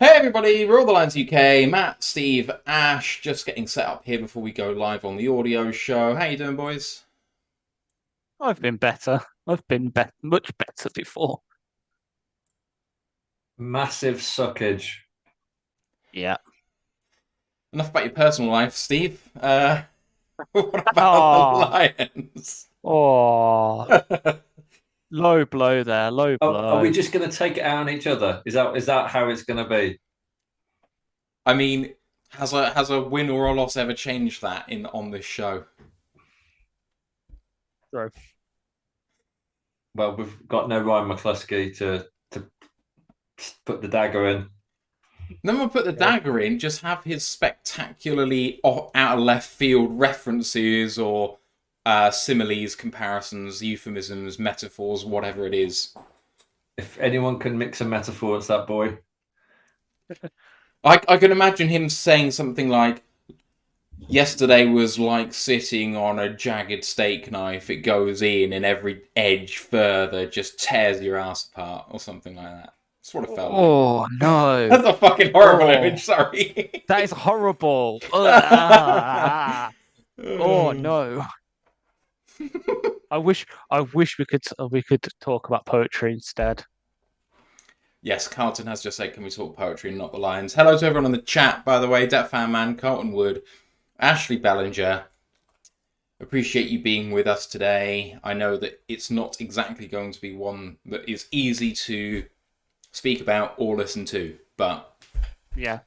Hey everybody, Roll the Lines UK, Matt, Steve, Ash, just getting set up here before we go live on the audio show. How you doing, boys? I've been better. Much better before. Massive suckage. Yeah. Enough about your personal life, Steve. What about the Oh, Lions? oh, low blow there. Low Are we blow. just going to take it out on each other? Is that how it's going to be? I mean, has a win or a loss ever changed that in on this show? True. Well, we've got no Ryan McCluskey to put the dagger in. No one put the dagger in, just have his spectacularly out of left field references or similes, comparisons, euphemisms, metaphors, whatever it is. If anyone can mix a metaphor, it's that boy. I can imagine him saying something like, yesterday was like sitting on a jagged steak knife. It goes in and every edge further just tears your ass apart or something like that. That's what it felt like. Oh no. That's a fucking horrible Oh, image, sorry. that is horrible. Oh no. I wish we could talk about poetry instead. Yes, Carlton has just said, can we talk poetry and not the Lions? Hello to everyone on the chat, by the way. Dat Fan Man, Carlton Wood, Ashley Bellinger. Appreciate you being with us today. I know that it's not exactly going to be one that is easy to speak about or listen to, but Yeah.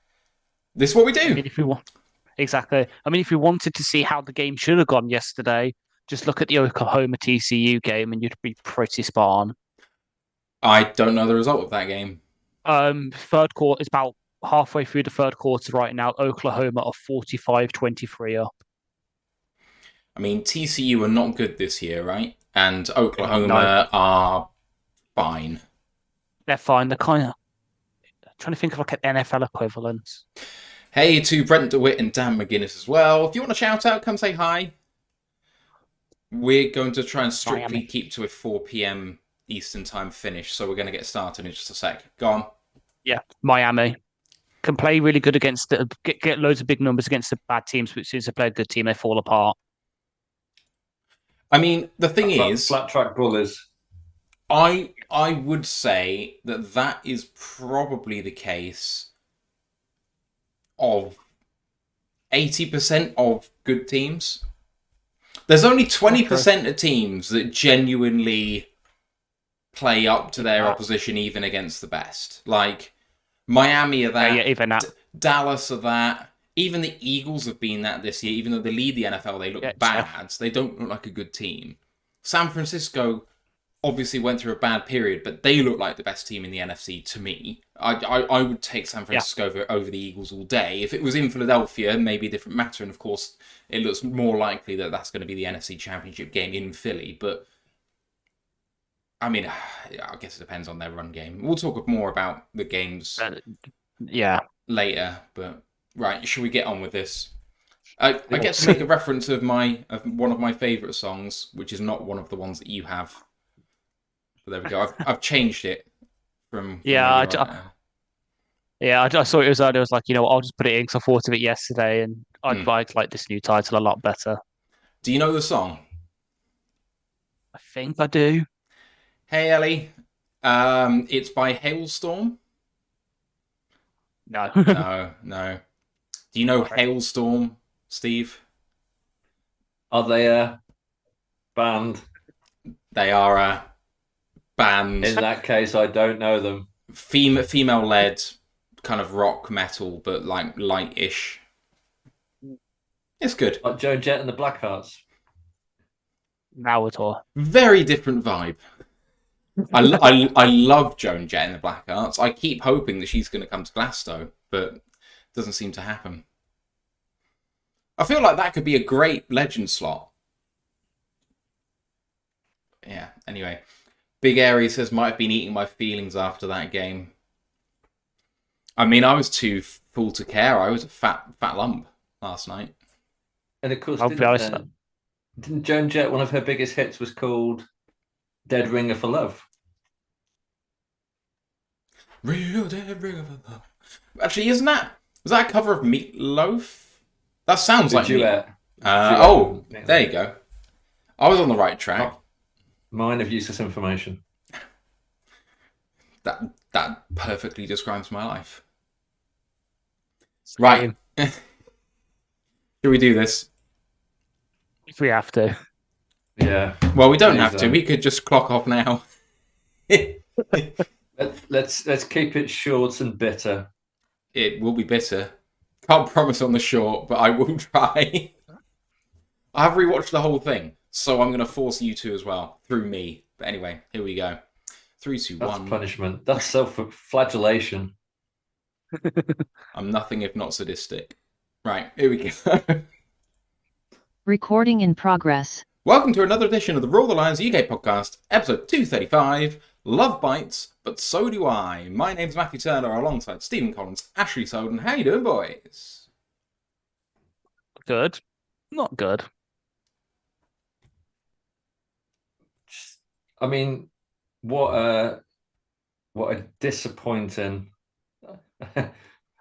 this is what we do. I mean, if we want exactly. I mean, if we wanted to see how the game should have gone yesterday, just look at the Oklahoma TCU game and you'd be pretty spot on. I don't know the result of that game. Third quarter is about halfway through the third quarter right now. Oklahoma are 45-23 up. I mean, TCU are not good this year, right? And Oklahoma No. are fine. They're fine. They're kind of trying to think of like an NFL equivalent. Hey to Brent DeWitt and Dan McGuinness as well. If you want to shout out, come say hi. We're going to try and strictly Miami. keep to a 4 p.m. Eastern time finish, so we're going to get started in just a sec. Go on. Yeah, Miami can play really good against get loads of big numbers against the bad teams, but as soon as they play a good team, they fall apart. I mean, the thing is, Flat track bullies. I would say that is probably the case of 80% of good teams. There's only 20% of teams that genuinely play up to their opposition, even against the best. Like, Miami are that. Yeah, even that. Dallas are that. Even the Eagles have been that this year. Even though they lead the NFL, they look bad. They don't look like a good team. San Francisco obviously went through a bad period, but they look like the best team in the NFC to me. I would take San Francisco over the Eagles all day. If it was in Philadelphia, maybe a different matter. And of course, it looks more likely that that's going to be the NFC Championship game in Philly. But I mean, I guess it depends on their run game. We'll talk more about the games later. But right, should we get on with this? I get to make a reference of one of my favourite songs, which is not one of the ones that you have. But there we go. I've changed it from I saw it was earlier. I was like, I'll just put it in because I thought of it yesterday, and I'd like this new title a lot better. Do you know the song? I think I do. Hey Ellie, it's by Hailstorm. No. No. Do you know Hailstorm, Steve? Are they a band? They are a band. In that case, I don't know them. Female-led, kind of rock metal, but like light-ish. It's good. Like Joan Jett and the Blackhearts. Now we're talking. Very different vibe. I love Joan Jett and the Blackhearts. I keep hoping that she's going to come to Glasgow, but it doesn't seem to happen. I feel like that could be a great legend slot. Yeah, anyway. Big Airy says, might have been eating my feelings after that game. I mean, I was too full to care. I was a fat lump last night. And of course, I'll be honest. Didn't Joan Jett, one of her biggest hits was called Dead Ringer for Love? Real dead river love. Actually, is that a cover of Meatloaf? That sounds like duet. There you go. I was on the right track. Mine of useless information. That perfectly describes my life. Same. Right. Should we do this? If we have to. Yeah. Well, we don't have to. We could just clock off now. Let's keep it short and bitter. It will be bitter. Can't promise on the short, but I will try. I have rewatched the whole thing, so I'm going to force you to as well, through me. But anyway, here we go. 3, 2, 1. That's punishment. That's self-flagellation. I'm nothing if not sadistic. Right, here we go. Recording in progress. Welcome to another edition of the Roll the Lions UK podcast, episode 235. Love bites, but so do I. My name's Matthew Turner, alongside Stephen Collins, Ashley Soden. How you doing, boys? Good. Not good. I mean, what a disappointing.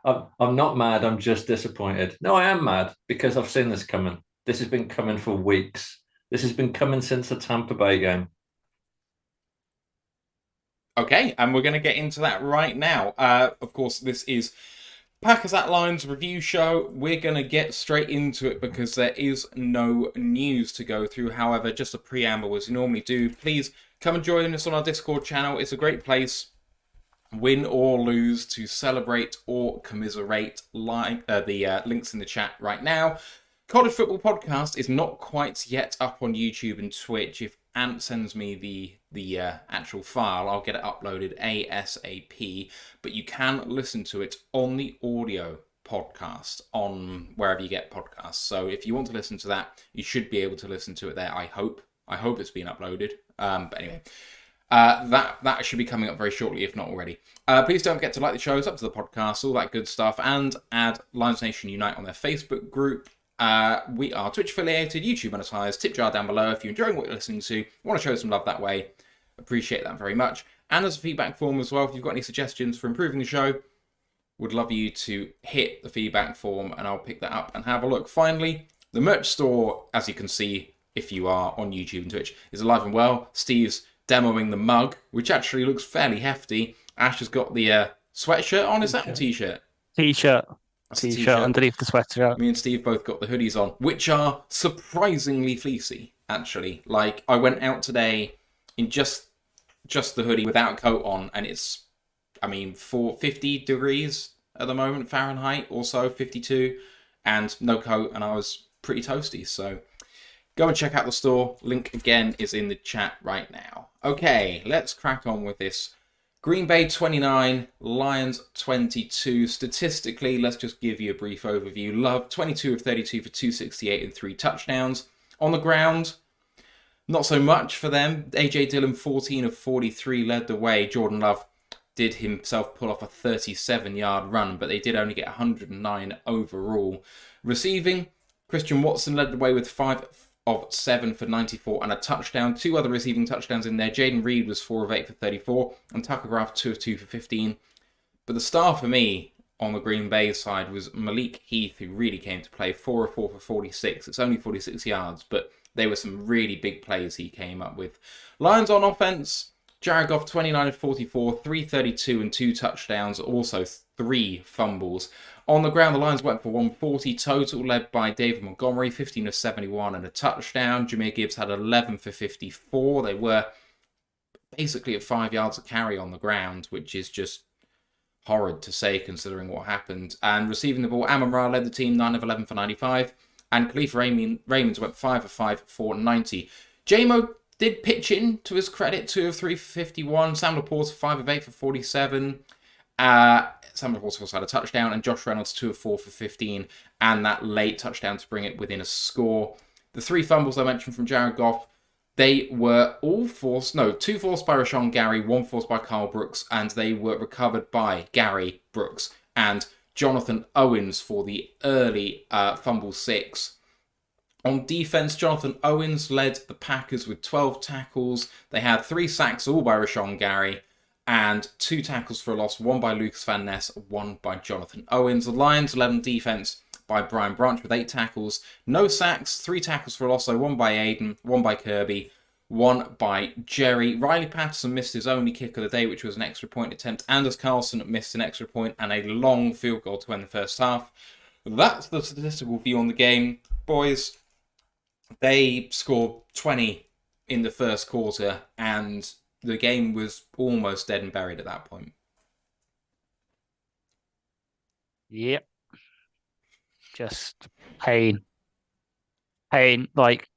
I'm not mad. I'm just disappointed. No, I am mad because I've seen this coming. This has been coming for weeks. This has been coming since the Tampa Bay game. Okay, and we're going to get into that right now. Of course, this is Packers at Lions review show. We're going to get straight into it because there is no news to go through. However, just a preamble as we normally do. Please come and join us on our Discord channel. It's a great place, win or lose, to celebrate or commiserate. The links in the chat right now. College Football Podcast is not quite yet up on YouTube and Twitch. If Ant sends me the actual file, I'll get it uploaded ASAP. But you can listen to it on the audio podcast on wherever you get podcasts. So if you want to listen to that, you should be able to listen to it there. I hope it's been uploaded. But anyway, that should be coming up very shortly, if not already. Please don't forget to like the shows, up to the podcast, all that good stuff, and add Lions Nation Unite on their Facebook group. We are Twitch affiliated, YouTube monetized, tip jar down below if you're enjoying what you're listening to, want to show some love that way. Appreciate that very much. And as a feedback form as well, if you've got any suggestions for improving the show, would love you to hit the feedback form and I'll pick that up and have a look. Finally, the merch store, as you can see if you are on YouTube and Twitch, is alive and well. Steve's demoing the mug, which actually looks fairly hefty. Ash has got the sweatshirt on. Is that a t-shirt? T-shirt underneath the sweatshirt. Me and Steve both got the hoodies on, which are surprisingly fleecy, actually. Like, I went out today in just the hoodie without a coat on, and it's, 50 degrees at the moment, Fahrenheit, also 52, and no coat, and I was pretty toasty. So go and check out the store. Link again is in the chat right now. Okay, let's crack on with this. Green Bay 29, Lions 22. Statistically, let's just give you a brief overview. Love, 22 of 32 for 268 and 3 touchdowns. On the ground, not so much for them. A.J. Dillon, 14 of 43, led the way. Jordan Love did himself pull off a 37-yard run, but they did only get 109 overall. Receiving, Christian Watson led the way with 5 of 7 for 94 and a touchdown. 2 other receiving touchdowns in there. Jaden Reed was 4 of 8 for 34 and Tucker Graff 2 of 2 for 15. But the star for me on the Green Bay side was Malik Heath, who really came to play. 4 of 4 for 46. It's only 46 yards, but they were some really big plays he came up with. Lions on offense, Jared Goff 29 of 44, 332 and 2 touchdowns, also 3 fumbles. On the ground, the Lions went for 140 total, led by David Montgomery, 15 of 71 and a touchdown. Jahmyr Gibbs had 11 for 54. They were basically at 5 yards a carry on the ground, which is just horrid to say considering what happened. And receiving the ball, Amon-Ra led the team, 9 of 11 for 95. And Khalifa Raymond went 5 of 5 for 90. J-Mo did pitch in, to his credit, 2 of 3 for 51. Sam Laporte, 5 of 8 for 47. Sam Laporte also had a touchdown, and Josh Reynolds 2 of 4 for 15, and that late touchdown to bring it within a score. The 3 fumbles I mentioned from Jared Goff, they were all forced, 2 forced by Rashawn Gary, 1 forced by Kyle Brooks, and they were recovered by Gary Brooks and Jonathan Owens for the early fumble 6. On defense, Jonathan Owens led the Packers with 12 tackles. They had 3 sacks, all by Rashawn Gary. and 2 tackles for a loss, 1 by Lucas Van Ness, 1 by Jonathan Owens. The Lions 11 defense by Brian Branch with 8 tackles, no sacks, 3 tackles for a loss, so 1 by Aiden, 1 by Kirby, 1 by Jerry. Riley Patterson missed his only kick of the day, which was an extra point attempt. Anders Carlson missed an extra point and a long field goal to end the first half. That's the statistical view on the game. Boys, they scored 20 in the first quarter, and the game was almost dead and buried at that point. Yep. Just pain. Pain. Like,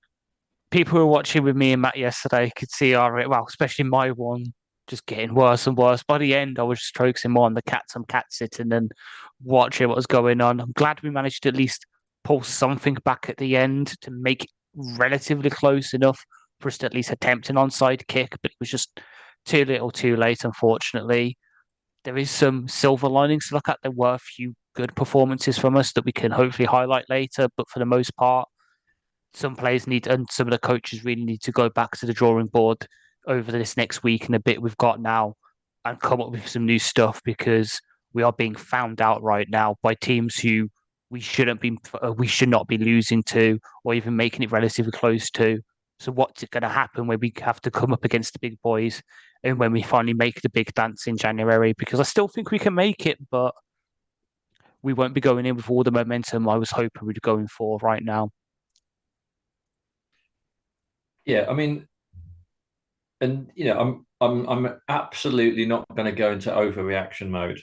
people who were watching with me and Matt yesterday could see especially my one, just getting worse and worse. By the end, I was just focusing more on the cats and cat sitting and watching what was going on. I'm glad we managed to at least pull something back at the end to make it relatively close enough for us to at least attempt an onside kick, but it was just too little too late, unfortunately. There is some silver linings to look at. There were a few good performances from us that we can hopefully highlight later, but for the most part, some players need, and some of the coaches really need to go back to the drawing board over this next week and a bit we've got now and come up with some new stuff, because we are being found out right now by teams who we should not be losing to or even making it relatively close to. So what's going to happen when we have to come up against the big boys and when we finally make the big dance in January? Because I still think we can make it, but we won't be going in with all the momentum I was hoping we'd be going for right now. Yeah, I mean, and I'm absolutely not going to go into overreaction mode.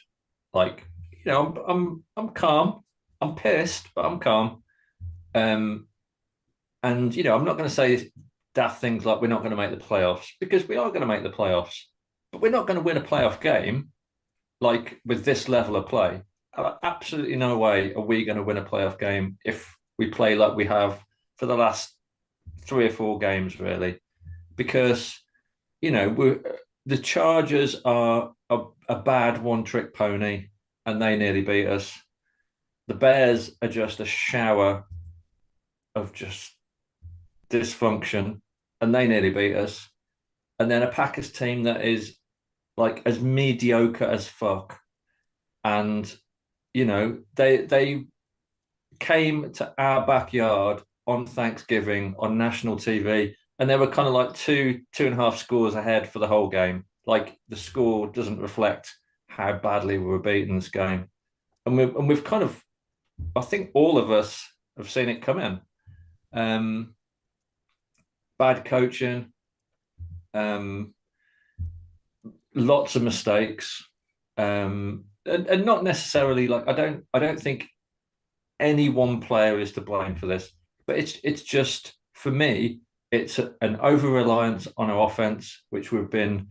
Like, I'm calm. I'm pissed, but I'm calm. And I'm not going to say daft things like we're not going to make the playoffs, because we are going to make the playoffs, but we're not going to win a playoff game like with this level of play. Absolutely no way are we going to win a playoff game if we play like we have for the last 3 or 4 games, really, because the Chargers are a bad one-trick pony and they nearly beat us. The Bears are just a shower of just dysfunction and they nearly beat us. And then a Packers team that is like as mediocre as fuck. And, they came to our backyard on Thanksgiving on national TV, and they were kind of like 2.5 scores ahead for the whole game. Like, the score doesn't reflect how badly we were beaten this game. And we've kind of, I think all of us have seen it come in. Bad coaching, lots of mistakes, and not necessarily like I don't think any one player is to blame for this, but it's just, for me, it's an over-reliance on our offense, which we've been,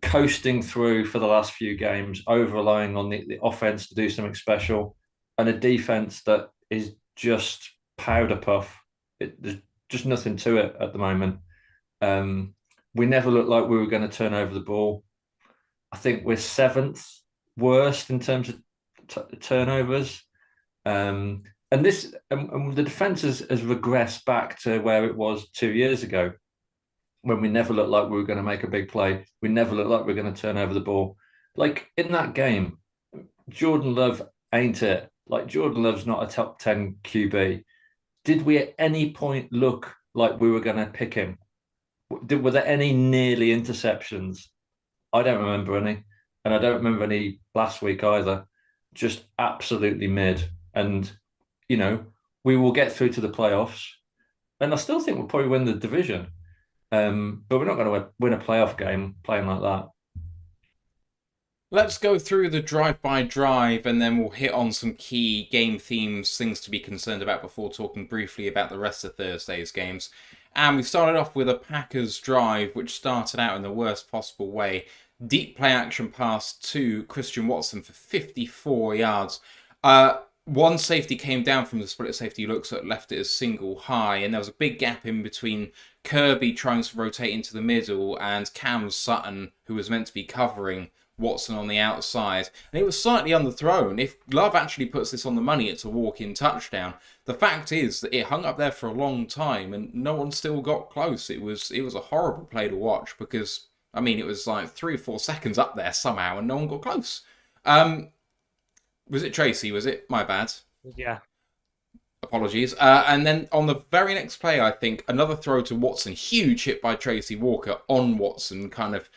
coasting through for the last few games, over-relying on the offense to do something special, and a defense that is just powder puff. There's just nothing to it at the moment. We never looked like we were going to turn over the ball. I think we're 7th worst in terms of turnovers. And the defense has regressed back to where it was 2 years ago, when we never looked like we were going to make a big play. We never looked like we were going to turn over the ball. Like, in that game, Jordan Love ain't it. Like, Jordan Love's not a top 10 QB. Did we at any point look like we were going to pick him? Were there any nearly interceptions? I don't remember any. And I don't remember any last week either. Just absolutely mid. And, we will get through to the playoffs. And I still think we'll probably win the division. But we're not going to win a playoff game playing like that. Let's go through the drive-by-drive, and then we'll hit on some key game themes, things to be concerned about, before talking briefly about the rest of Thursday's games. And we started off with a Packers drive, which started out in the worst possible way. Deep play action pass to Christian Watson for 54 yards. One safety came down from the split safety look, so it left it as single high, and there was a big gap in between Kirby trying to rotate into the middle and Cam Sutton, who was meant to be covering Watson on the outside. And it was slightly underthrown. If Love actually puts this on the money, it's a walk-in touchdown. The fact is that it hung up there for a long time and no one still got close. It was a horrible play to watch, because I mean, it was like 3 or 4 seconds up there somehow, and no one got close. Was it Tracy? Was it? My bad. Yeah. Apologies. And then on the very next play, I think, another throw to Watson. Huge hit by Tracy Walker on Watson, kind of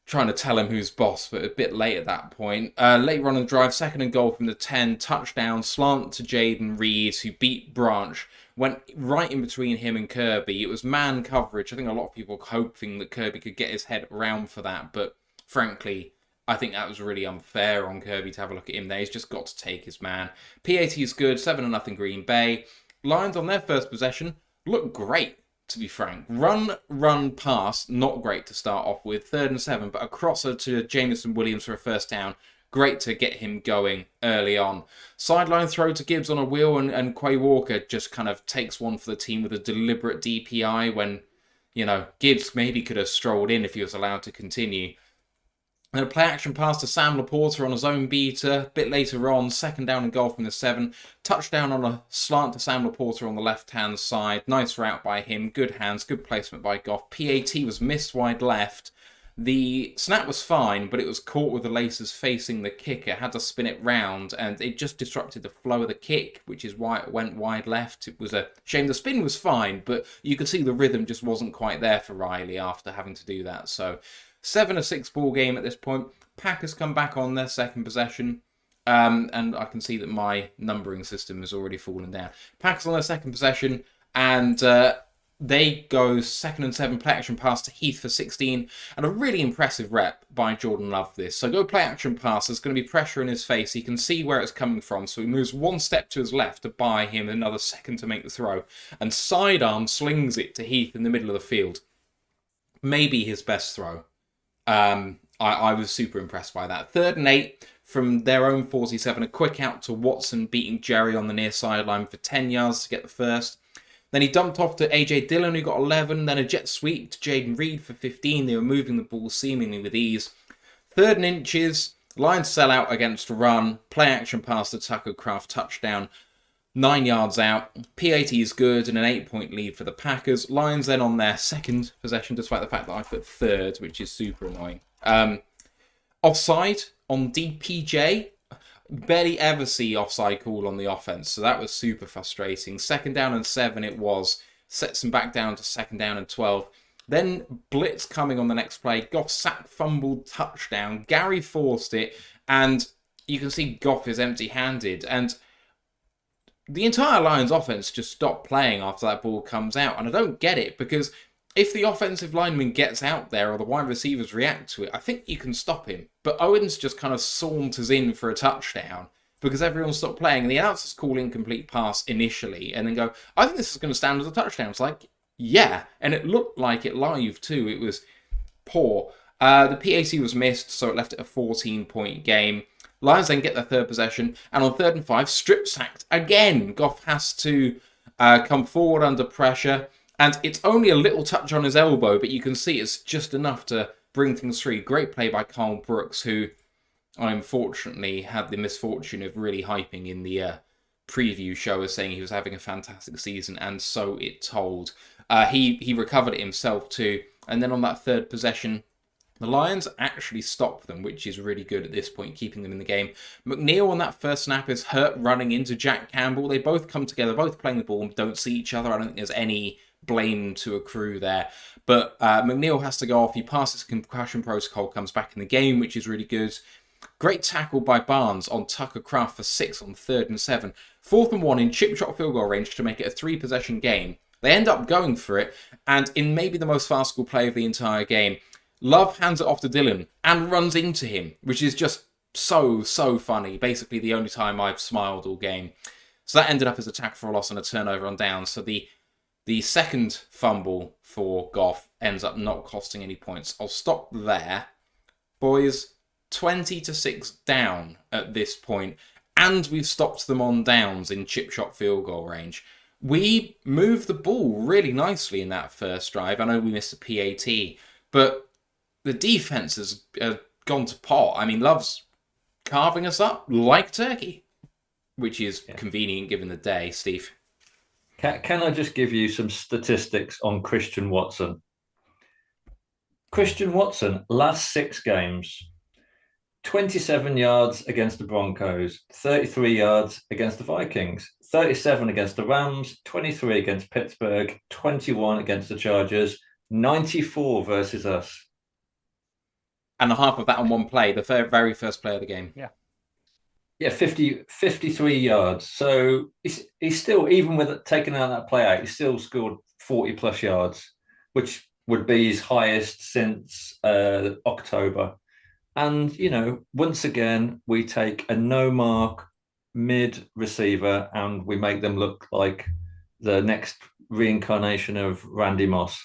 trying to tell him who's boss, but a bit late at that point. Later on in the drive, 2nd and goal from the 10, touchdown, slant to Jaden Reed, who beat Branch, went right in between him and Kirby. It was man coverage. I think a lot of people were hoping that Kirby could get his head around for that, but frankly, I think that was really unfair on Kirby to have a look at him there. He's just got to take his man. PAT is good, 7-0 Green Bay. Lions on their first possession look great, to be frank. Run, pass, not great to start off with. 3rd and 7, but a crosser to Jamison Williams for a first down. Great to get him going early on. Sideline throw to Gibbs on a wheel, and Quay Walker just kind of takes one for the team with a deliberate DPI when, Gibbs maybe could have strolled in if he was allowed to continue. And a play-action pass to Sam Laporta on a zone beater. A bit later on, 2nd down and goal from the 7. Touchdown on a slant to Sam Laporta on the left-hand side. Nice route by him. Good hands. Good placement by Goff. PAT was missed wide left. The snap was fine, but it was caught with the laces facing the kicker. Had to spin it round, and it just disrupted the flow of the kick, which is why it went wide left. It was a shame. The spin was fine, but you could see the rhythm just wasn't quite there for Riley after having to do that. So 7-6 ball game at this point. Packers come back on their second possession. And I can see that my numbering system has already fallen down. Packers on their second possession, and they go 2nd and 7, play action pass to Heath for 16, and a really impressive rep by Jordan Love this. So go play action pass, there's going to be pressure in his face, he can see where it's coming from, so he moves 1 step to his left to buy him another second to make the throw, and sidearm slings it to Heath in the middle of the field. Maybe his best throw. I was super impressed by that. 3rd and 8 from their own 47. A quick out to Watson, beating Jerry on the near sideline for 10 yards to get the first. Then he dumped off to AJ Dillon, who got 11. Then a jet sweep to Jaden Reed for 15. They were moving the ball seemingly with ease. 3rd and inches. Lions sell out against a run. Play action pass to Tucker Kraft. Touchdown. 9 yards out. PAT is good and an 8-point lead for the Packers. Lions then on their second possession, despite the fact that I put 3rd, which is super annoying. Offside on DPJ. Barely ever see offside call on the offense, so that was super frustrating. 2nd down and 7 it was. Sets them back down to 2nd down and 12. Then blitz coming on the next play. Goff sack, fumbled, touchdown. Gary forced it, and you can see Goff is empty-handed. And the entire Lions offense just stopped playing after that ball comes out. And I don't get it, because if the offensive lineman gets out there or the wide receivers react to it, I think you can stop him. But Owens just kind of saunters in for a touchdown because everyone stopped playing. And the announcers call incomplete pass initially and then go, I think this is going to stand as a touchdown. It's like, yeah. And it looked like it live too. It was poor. The PAT was missed, so it left it a 14-point game. Lions then get their 3rd possession, and on 3rd and 5, strip sacked again. Goff has to come forward under pressure, and it's only a little touch on his elbow, but you can see it's just enough to bring things through. Great play by Carl Brooks, who I unfortunately had the misfortune of really hyping in the preview show as saying he was having a fantastic season, and so it told. He recovered it himself too, and then on that 3rd possession, the Lions actually stop them, which is really good at this point, keeping them in the game. McNeil on that first snap is hurt running into Jack Campbell. They both come together, both playing the ball and don't see each other. I don't think there's any blame to accrue there. But McNeil has to go off. He passes concussion protocol, comes back in the game, which is really good. Great tackle by Barnes on Tucker Kraft for 6 on 3rd and 7. 4th and 1 in chip shot field goal range to make it a 3-possession game. They end up going for it, and in maybe the most farcical play of the entire game, Love hands it off to Dillon and runs into him, which is just so funny. Basically the only time I've smiled all game. So that ended up as a tackle for a loss and a turnover on downs. So the second fumble for Goff ends up not costing any points. I'll stop there. Boys, 20-6 down at this point, and we've stopped them on downs in chip shot field goal range. We moved the ball really nicely in that first drive. I know we missed a PAT, but the defense has gone to pot. I mean, Love's carving us up like turkey, which is convenient given the day. Steve? Can I just give you some statistics on Christian Watson? Christian Watson, last 6 games, 27 yards against the Broncos, 33 yards against the Vikings, 37 against the Rams, 23 against Pittsburgh, 21 against the Chargers, 94 versus us. And half of that on one play, the very first play of the game. Yeah, 53 yards. So he's still, even with taking out that play out, he still scored 40 plus yards, which would be his highest since October. And, once again, we take a no-mark mid receiver and we make them look like the next reincarnation of Randy Moss.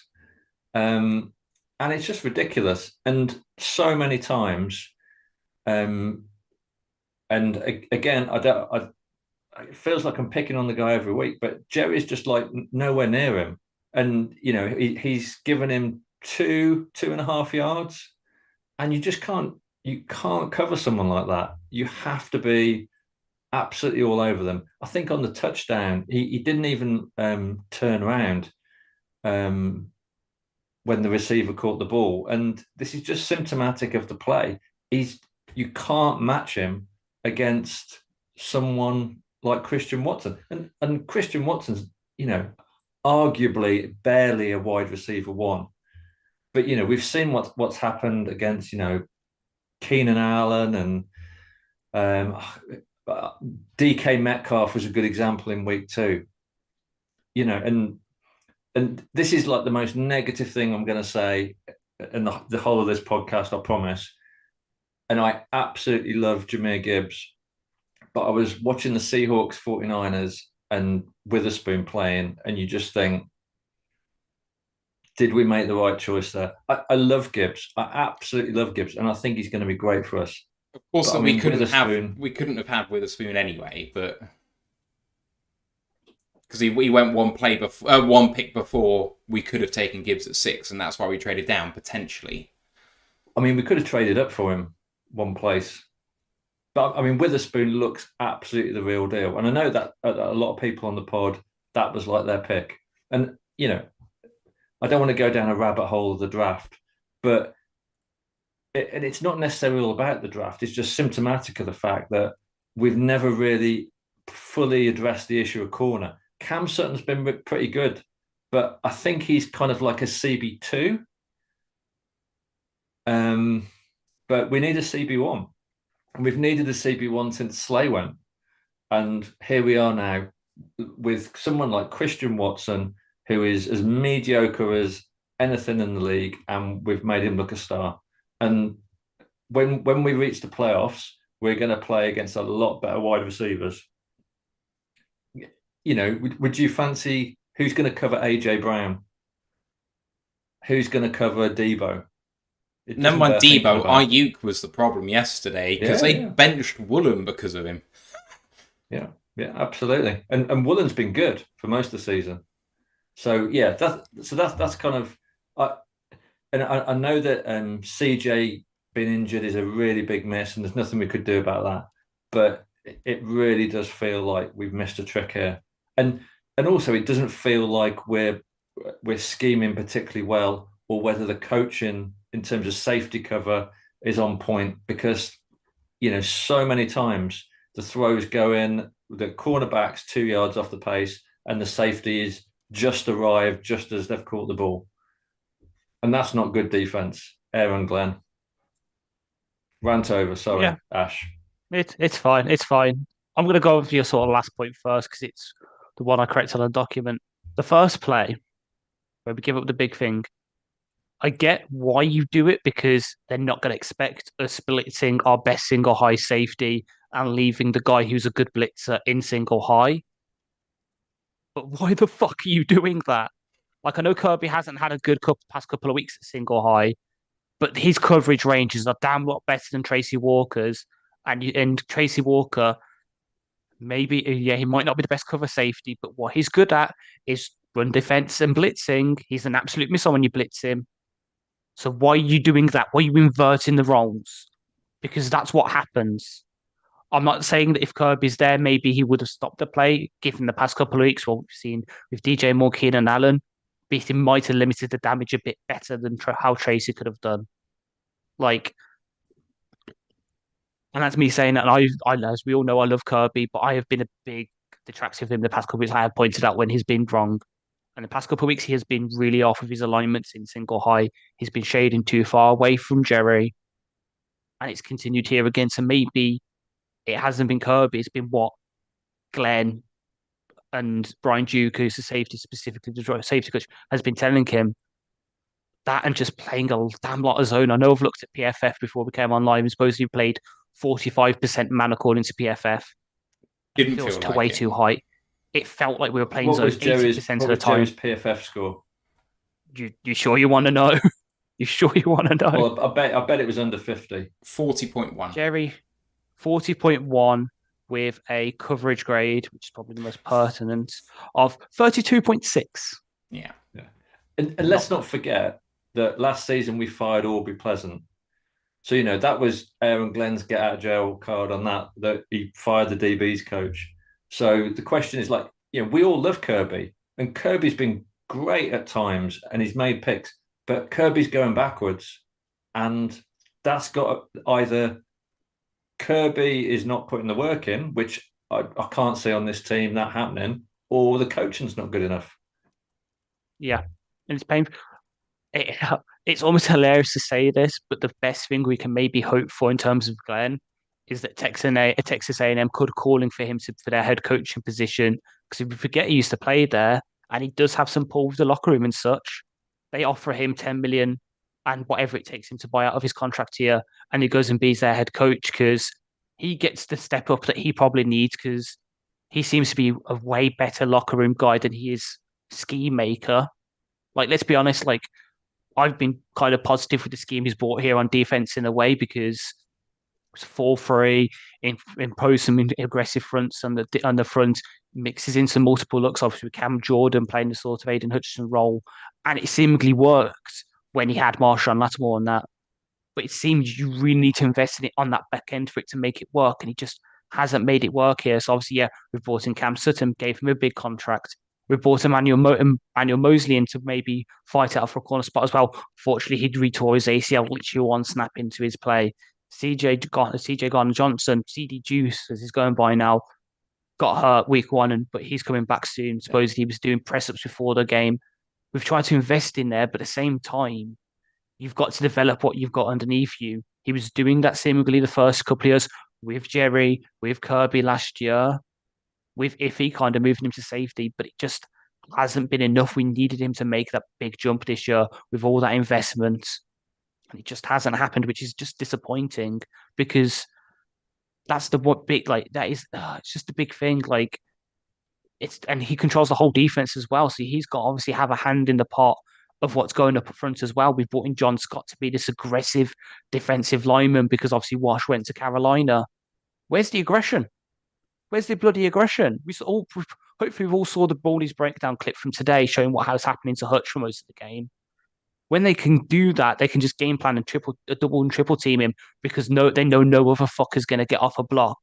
And it's just ridiculous. And so many times, and again, it feels like I'm picking on the guy every week, but Jerry's just like nowhere near him. And, he's given him 2.5 yards. And you can't cover someone like that. You have to be absolutely all over them. I think on the touchdown, he didn't even turn around when the receiver caught the ball. And this is just symptomatic of the play. You can't match him against someone like Christian Watson. And Christian Watson's, arguably barely a wide receiver one. But, we've seen what's happened against, Keenan Allen and DK Metcalf was a good example in week 2. And this is like the most negative thing I'm going to say in the whole of this podcast, I promise. And I absolutely love Jahmyr Gibbs. But I was watching the Seahawks 49ers and Witherspoon playing, and you just think, did we make the right choice there? I love Gibbs. I absolutely love Gibbs, and I think he's going to be great for us. Of course, we couldn't have had Witherspoon anyway, but because he went one pick before, we could have taken Gibbs at 6, and that's why we traded down potentially. I mean, we could have traded up for him one place, but I mean, Witherspoon looks absolutely the real deal, and I know that a lot of people on the pod, that was like their pick, and I don't want to go down a rabbit hole of the draft, but it's not necessarily all about the draft. It's just symptomatic of the fact that we've never really fully addressed the issue of corner. Cam Sutton's been pretty good, but I think he's kind of like a CB2. But we need a CB1. And we've needed a CB1 since Slay went. And here we are now with someone like Christian Watson, who is as mediocre as anything in the league, and we've made him look a star. And when we reach the playoffs, we're going to play against a lot better wide receivers. Would you fancy who's going to cover AJ Brown? Who's going to cover Debo? Never mind Debo. Ayuk was the problem yesterday because they benched Woolen because of him. Yeah, absolutely. And Woolen's been good for most of the season. So that's kind of, I know that CJ being injured is a really big miss, and there's nothing we could do about that. But it really does feel like we've missed a trick here, and also it doesn't feel like we're scheming particularly well, or whether the coaching in terms of safety cover is on point, because so many times the throws go in, the cornerback's 2 yards off the pace, and the safeties just arrived just as they've caught the ball. And that's not good defense. Aaron, Glenn. Rant over, sorry, Ash. It's fine. It's fine. I'm going to go with your sort of last point first, because it's the one I corrected on the document. The first play, where we give up the big thing, I get why you do it, because they're not going to expect us splitting our best single high safety and leaving the guy who's a good blitzer in single high. But why the fuck are you doing that? Like, I know Kirby hasn't had a good past couple of weeks at single high, but his coverage range is a damn lot better than Tracy Walker's. And Tracy Walker, maybe, he might not be the best cover safety, but what he's good at is run defense and blitzing. He's an absolute missile when you blitz him. So why are you doing that? Why are you inverting the roles? Because that's what happens. I'm not saying that if Kirby's there, maybe he would have stopped the play, given the past couple of weeks, what we've seen with DJ Moore, Keenan Allen. Beatty might have limited the damage a bit better than how Tracy could have done. Like, and that's me saying that. And as we all know, I love Kirby, but I have been a big detractor of him the past couple of weeks. I have pointed out when he's been wrong. And the past couple of weeks, he has been really off of his alignments in single high. He's been shading too far away from Jerry. And it's continued here again. So maybe it hasn't been Kirby. It's been what Glenn and Brian Duke, who's the safety, specifically the safety coach, has been telling him. That and just playing a damn lot of zone. I know I've looked at PFF before we came online. We supposedly played 45% man according to PFF. Didn't feel like way it. too high. It felt like we were playing zone 80% of the time. What was Jerry's PFF score? You sure you want to know? You sure you want to know? Well, I bet it was under 50. 40.1. Jerry, 40.1 with a coverage grade, which is probably the most pertinent, of 32.6. Yeah. And let's not forget that last season we fired Aubrey Pleasant. So, that was Aaron Glenn's get out of jail card on that he fired the DB's coach. So the question is we all love Kirby, and Kirby's been great at times and he's made picks, but Kirby's going backwards. And that's got either Kirby is not putting the work in, which I can't see on this team that happening, or the coaching's not good enough. Yeah. And it's painful. It's almost hilarious to say this, but the best thing we can maybe hope for in terms of Glenn is that Texas A&M could calling for him for their head coaching position. Because if we forget he used to play there, and he does have some pull with the locker room and such, they offer him $10 million and whatever it takes him to buy out of his contract here, and he goes and be their head coach because he gets the step up that he probably needs because he seems to be a way better locker room guy than he is scheme maker. Let's be honest, I've been kind of positive with the scheme he's brought here on defense in a way because it's 4-3, impose some aggressive fronts on the front, mixes in some multiple looks, obviously with Cam Jordan playing the sort of Aiden Hutchinson role, and it seemingly worked when he had Marshall and Lattimore on that. But it seems you really need to invest in it on that back end for it to make it work, and he just hasn't made it work here. So obviously, we've brought in Cam Sutton, gave him a big contract. We brought Emmanuel Mosley in to maybe fight out for a corner spot as well. Fortunately, he'd retore his ACL literally one snap into his play. CJ Garner-Johnson, CD Juice, as he's going by now, got hurt week 1, but he's coming back soon. Supposedly he was doing press-ups before the game. We've tried to invest in there, but at the same time, you've got to develop what you've got underneath you. He was doing that seemingly the first couple of years with Jerry, with Kirby last year, with Iffy kind of moving him to safety, but it just hasn't been enough. We needed him to make that big jump this year with all that investment. And it just hasn't happened, which is just disappointing because that's the what big it's just a big thing. And he controls the whole defense as well. So he's got obviously have a hand in the pot of what's going up front as well. We've brought in John Scott to be this aggressive defensive lineman because obviously Wash went to Carolina. Where's the aggression? Where's the bloody aggression? Hopefully we've all saw the Baldies breakdown clip from today showing what was happening to Hutch for most of the game. When they can do that, they can just game plan and double and triple team him because they know no other fucker's going to get off a block.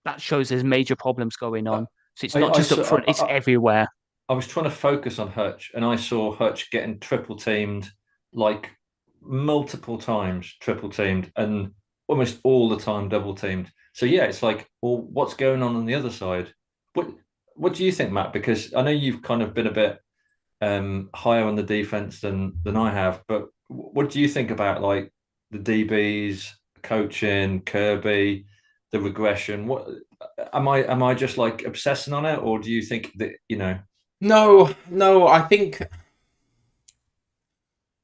That shows there's major problems going on. So it's not just up front, it's everywhere. I was trying to focus on Hutch, and I saw Hutch getting triple teamed multiple times, triple teamed, and almost all the time double teamed. So it's what's going on the other side? What do you think, Matt? Because I know you've kind of been a bit higher on the defense than I have, but what do you think about the DBs, coaching, Kirby, the regression? What am I just obsessing on it, or do you think that No, I think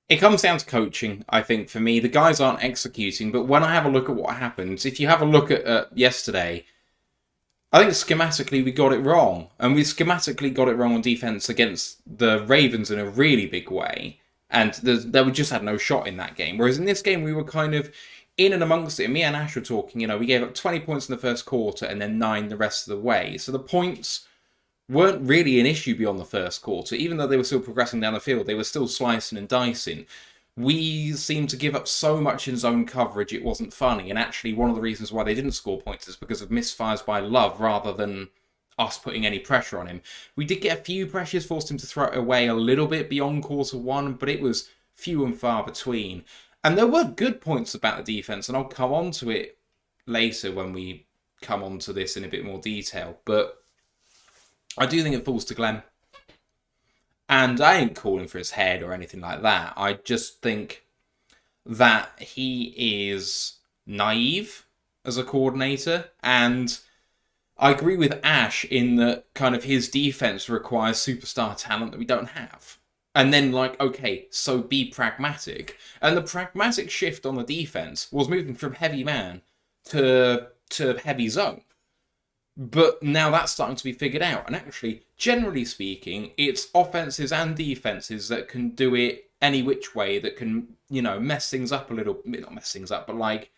it comes down to coaching. I think for me, the guys aren't executing, but when I have a look at what happens, if you have a look at yesterday, I think schematically we got it wrong. And we schematically got it wrong on defense against the Ravens in a really big way. And we just had no shot in that game. Whereas in this game, we were kind of in and amongst it. Me and Ash were talking, we gave up 20 points in the first quarter and then 9 the rest of the way. So the points weren't really an issue beyond the first quarter. Even though they were still progressing down the field, they were still slicing and dicing. We seemed to give up so much in zone coverage it wasn't funny. And actually one of the reasons why they didn't score points is because of misfires by Love rather than us putting any pressure on him. We did get a few pressures, forced him to throw it away a little bit beyond Q1, but it was few and far between. And there were good points about the defence, and I'll come on to it later when we come on to this in a bit more detail. But I do think it falls to Glenn. And I ain't calling for his head or anything like that. I just think that he is naive as a coordinator, and I agree with Ash in that kind of his defense requires superstar talent that we don't have. And then, like, okay, so be pragmatic. And the pragmatic shift on the defense was moving from heavy man to heavy zone. But now that's starting to be figured out. And actually, generally speaking, it's offenses and defenses that can do it any which way, that can, mess things up a little. Not mess things up, but like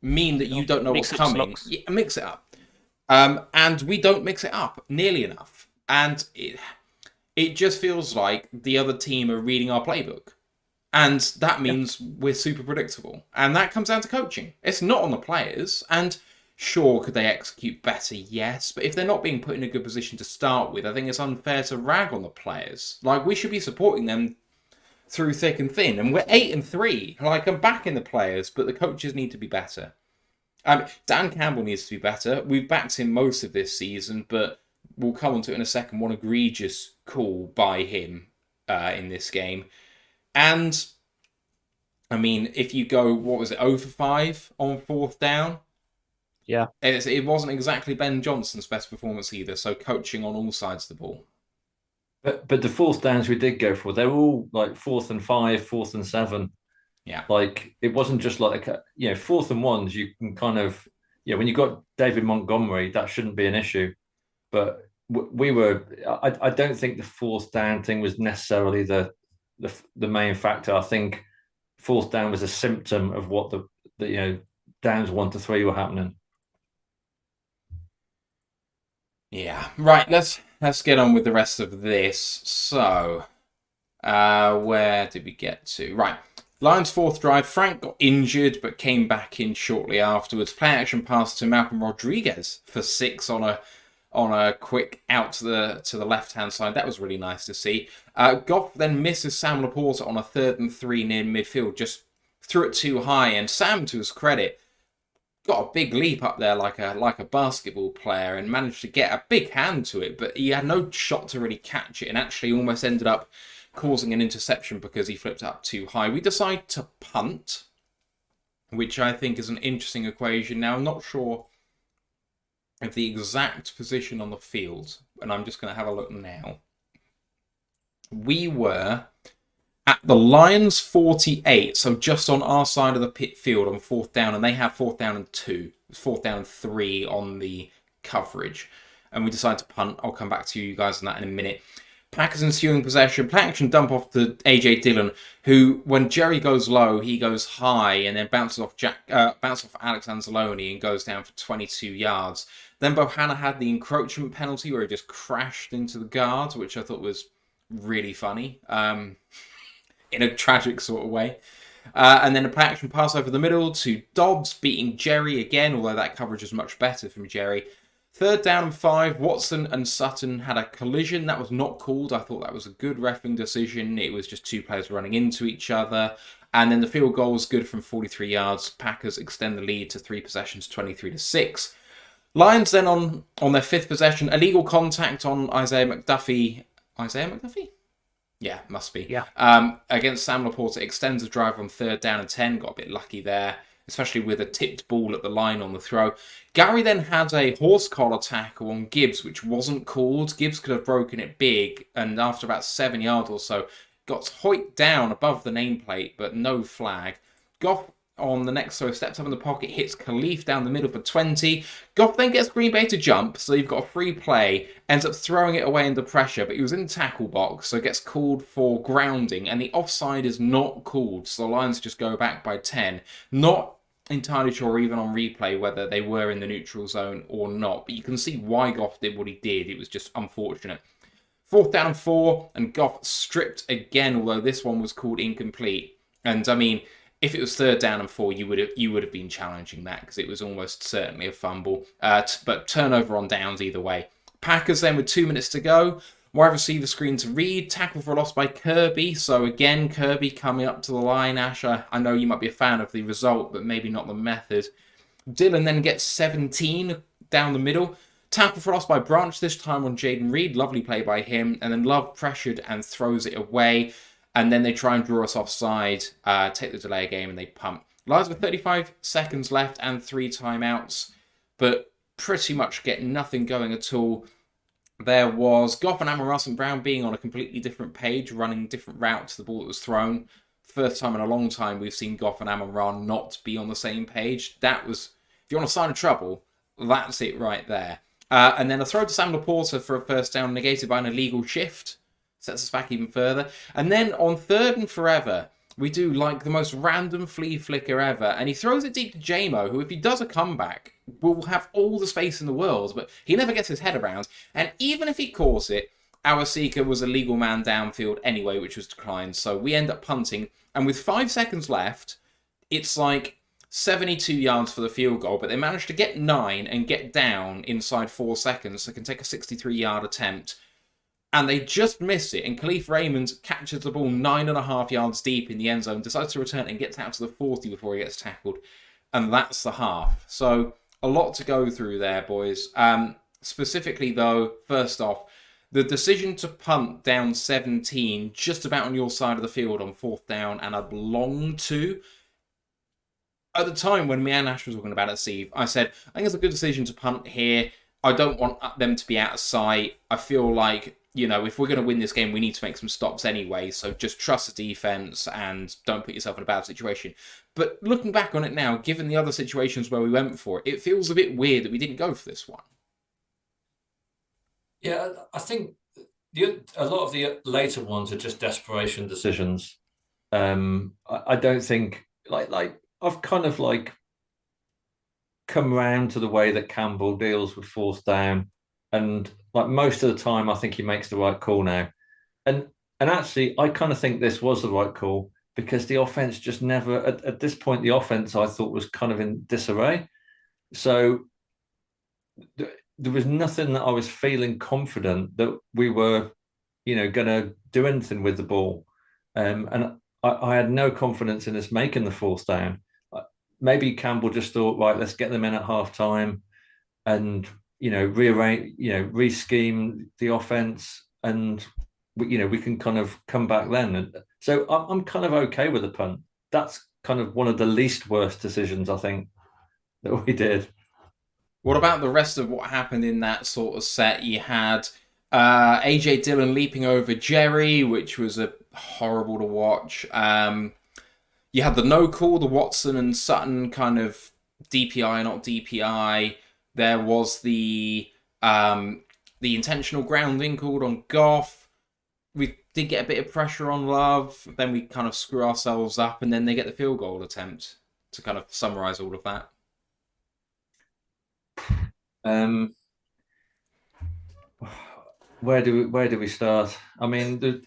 mean that you don't know what's coming. Yeah, mix it up. And we don't mix it up nearly enough. And it just feels like the other team are reading our playbook. And that means we're super predictable. And that comes down to coaching. It's not on the players. And sure, could they execute better? Yes. But if they're not being put in a good position to start with, I think it's unfair to rag on the players. Like, we should be supporting them through thick and thin. And we're 8-3. Like, I'm backing the players, but the coaches need to be better. Dan Campbell needs to be better. We've backed him most of this season, but we'll come on to it in a second. One egregious call by him in this game. And, I mean, if you go, 0 for 5 on 4th down? Yeah. It wasn't exactly Ben Johnson's best performance either, so coaching on all sides of the ball. But the 4th downs we did go for, they were all like 4th and 5, 4th and 7. Yeah. Like, it wasn't just like, 4th and 1s, you can kind of, when you got David Montgomery, that shouldn't be an issue. But I don't think the 4th down thing was necessarily the main factor. I think 4th down was a symptom of what the downs 1 to 3 were happening. Yeah. Right, let's get on with the rest of this. So, where did we get to? Right. Lions' 4th drive, Frank got injured but came back in shortly afterwards. Play action pass to Malcolm Rodriguez for 6 on a quick out to the left-hand side. That was really nice to see. Goff then misses Sam Laporta on a 3rd and 3 near midfield. Just threw it too high, and Sam, to his credit, got a big leap up there like a basketball player and managed to get a big hand to it, but he had no shot to really catch it and actually almost ended up causing an interception because he flipped up too high. We decide to punt, which I think is an interesting equation. Now, I'm not sure of the exact position on the field, and I'm just going to have a look now. We were at the Lions 48, so just on our side of the pit field on 4th down, and they have 4th down and 2. It's 4th down and 3 on the coverage. And we decided to punt. I'll come back to you guys on that in a minute. Packers ensuing possession. Play action dump off to AJ Dillon, who, when Jerry goes low, he goes high and then bounces off Alex Anzalone and goes down for 22 yards. Then Bohanna had the encroachment penalty where he just crashed into the guards, which I thought was really funny, in a tragic sort of way. And then a play action pass over the middle to Dobbs, beating Jerry again, although that coverage was much better from Jerry. 3rd down and 5, Watson and Sutton had a collision. That was not called. I thought that was a good reffing decision. It was just 2 players running into each other. And then the field goal was good from 43 yards. Packers extend the lead to 3 possessions, 23-6. Lions then on their 5th possession, illegal contact on Isaiah McDuffie. Isaiah McDuffie? Yeah, must be. Yeah. Against Sam Laporta, extends the drive on 3rd down and 10. Got a bit lucky there, especially with a tipped ball at the line on the throw. Gary then had a horse collar tackle on Gibbs, which wasn't called. Gibbs could have broken it big, and after about 7 yards or so, got hoiked down above the nameplate, but no flag. Goff on the next throw steps up in the pocket, hits Khalif down the middle for 20. Goff then gets Green Bay to jump, so you've got a free play, ends up throwing it away under pressure, but he was in the tackle box, so gets called for grounding, and the offside is not called, so the Lions just go back by 10. Not entirely sure, even on replay, whether they were in the neutral zone or not, but you can see why Goff did what he did. It was just unfortunate. 4th down and 4, and Goff stripped again, although this one was called incomplete. And I mean, if it was 3rd down and 4, you would have been challenging that because it was almost certainly a fumble. But turnover on downs either way. Packers then with 2 minutes to go. Wide receiver screen to Reed. Tackle for a loss by Kirby. So again, Kirby coming up to the line. Ash, I know you might be a fan of the result, but maybe not the method. Dylan then gets 17 down the middle. Tackle for loss by Branch, this time on Jaden Reed. Lovely play by him. And then Love pressured and throws it away. And then they try and draw us offside, take the delay game, and they punt. Lions with 35 seconds left and 3 timeouts, but pretty much get nothing going at all. There was Goff and Amon Ross and Brown being on a completely different page, running different routes to the ball that was thrown. First time in a long time we've seen Goff and Amon Ra not be on the same page. That was, if you want a sign of trouble, that's it right there. And then a throw to Sam Laporta for a first down, negated by an illegal shift. Sets us back even further. And then on 3rd and forever, we do like the most random flea flicker ever. And he throws it deep to J-Mo, who if he does a comeback, will have all the space in the world. But he never gets his head around. And even if he caught it, our seeker was a legal man downfield anyway, which was declined. So we end up punting. And with 5 seconds left, it's like 72 yards for the field goal. But they managed to get 9 and get down inside 4 seconds. So they can take a 63-yard attempt. And they just miss it. And Khalif Raymond catches the ball 9.5 yards deep in the end zone, decides to return and gets out to the 40 before he gets tackled. And that's the half. So a lot to go through there, boys. Specifically, though, first off, the decision to punt down 17, just about on your side of the field on 4th down and a long 2. At the time when me and Ash were talking about it, Steve, I said, I think it's a good decision to punt here. I don't want them to be out of sight. I feel like, you know, if we're going to win this game, we need to make some stops anyway. So just trust the defense and don't put yourself in a bad situation. But looking back on it now, given the other situations where we went for it, it feels a bit weird that we didn't go for this one. Yeah, I think a lot of the later ones are just desperation decisions. I don't think like I've kind of like come round to the way that Campbell deals with 4th down, and like most of the time, I think he makes the right call now. And actually, I kind of think this was the right call because the offense just never, at this point, the offense I thought was kind of in disarray. So there was nothing that I was feeling confident that we were, you know, going to do anything with the ball. And I had no confidence in us making the 4th down. Maybe Campbell just thought, right, let's get them in at half time and, you know, rearrange, you know, re-scheme the offense, and we can kind of come back then. And so I'm kind of okay with the punt. That's kind of one of the least worst decisions I think that we did. What about the rest of what happened in that sort of set? You had AJ Dillon leaping over Jerry, which was horrible to watch. You had the no call, the Watson and Sutton kind of DPI, not DPI. There was the intentional grounding called on Goff. We did get a bit of pressure on Love. Then we kind of screw ourselves up, and then they get the field goal attempt. To kind of summarise all of that. Where do we start? I mean,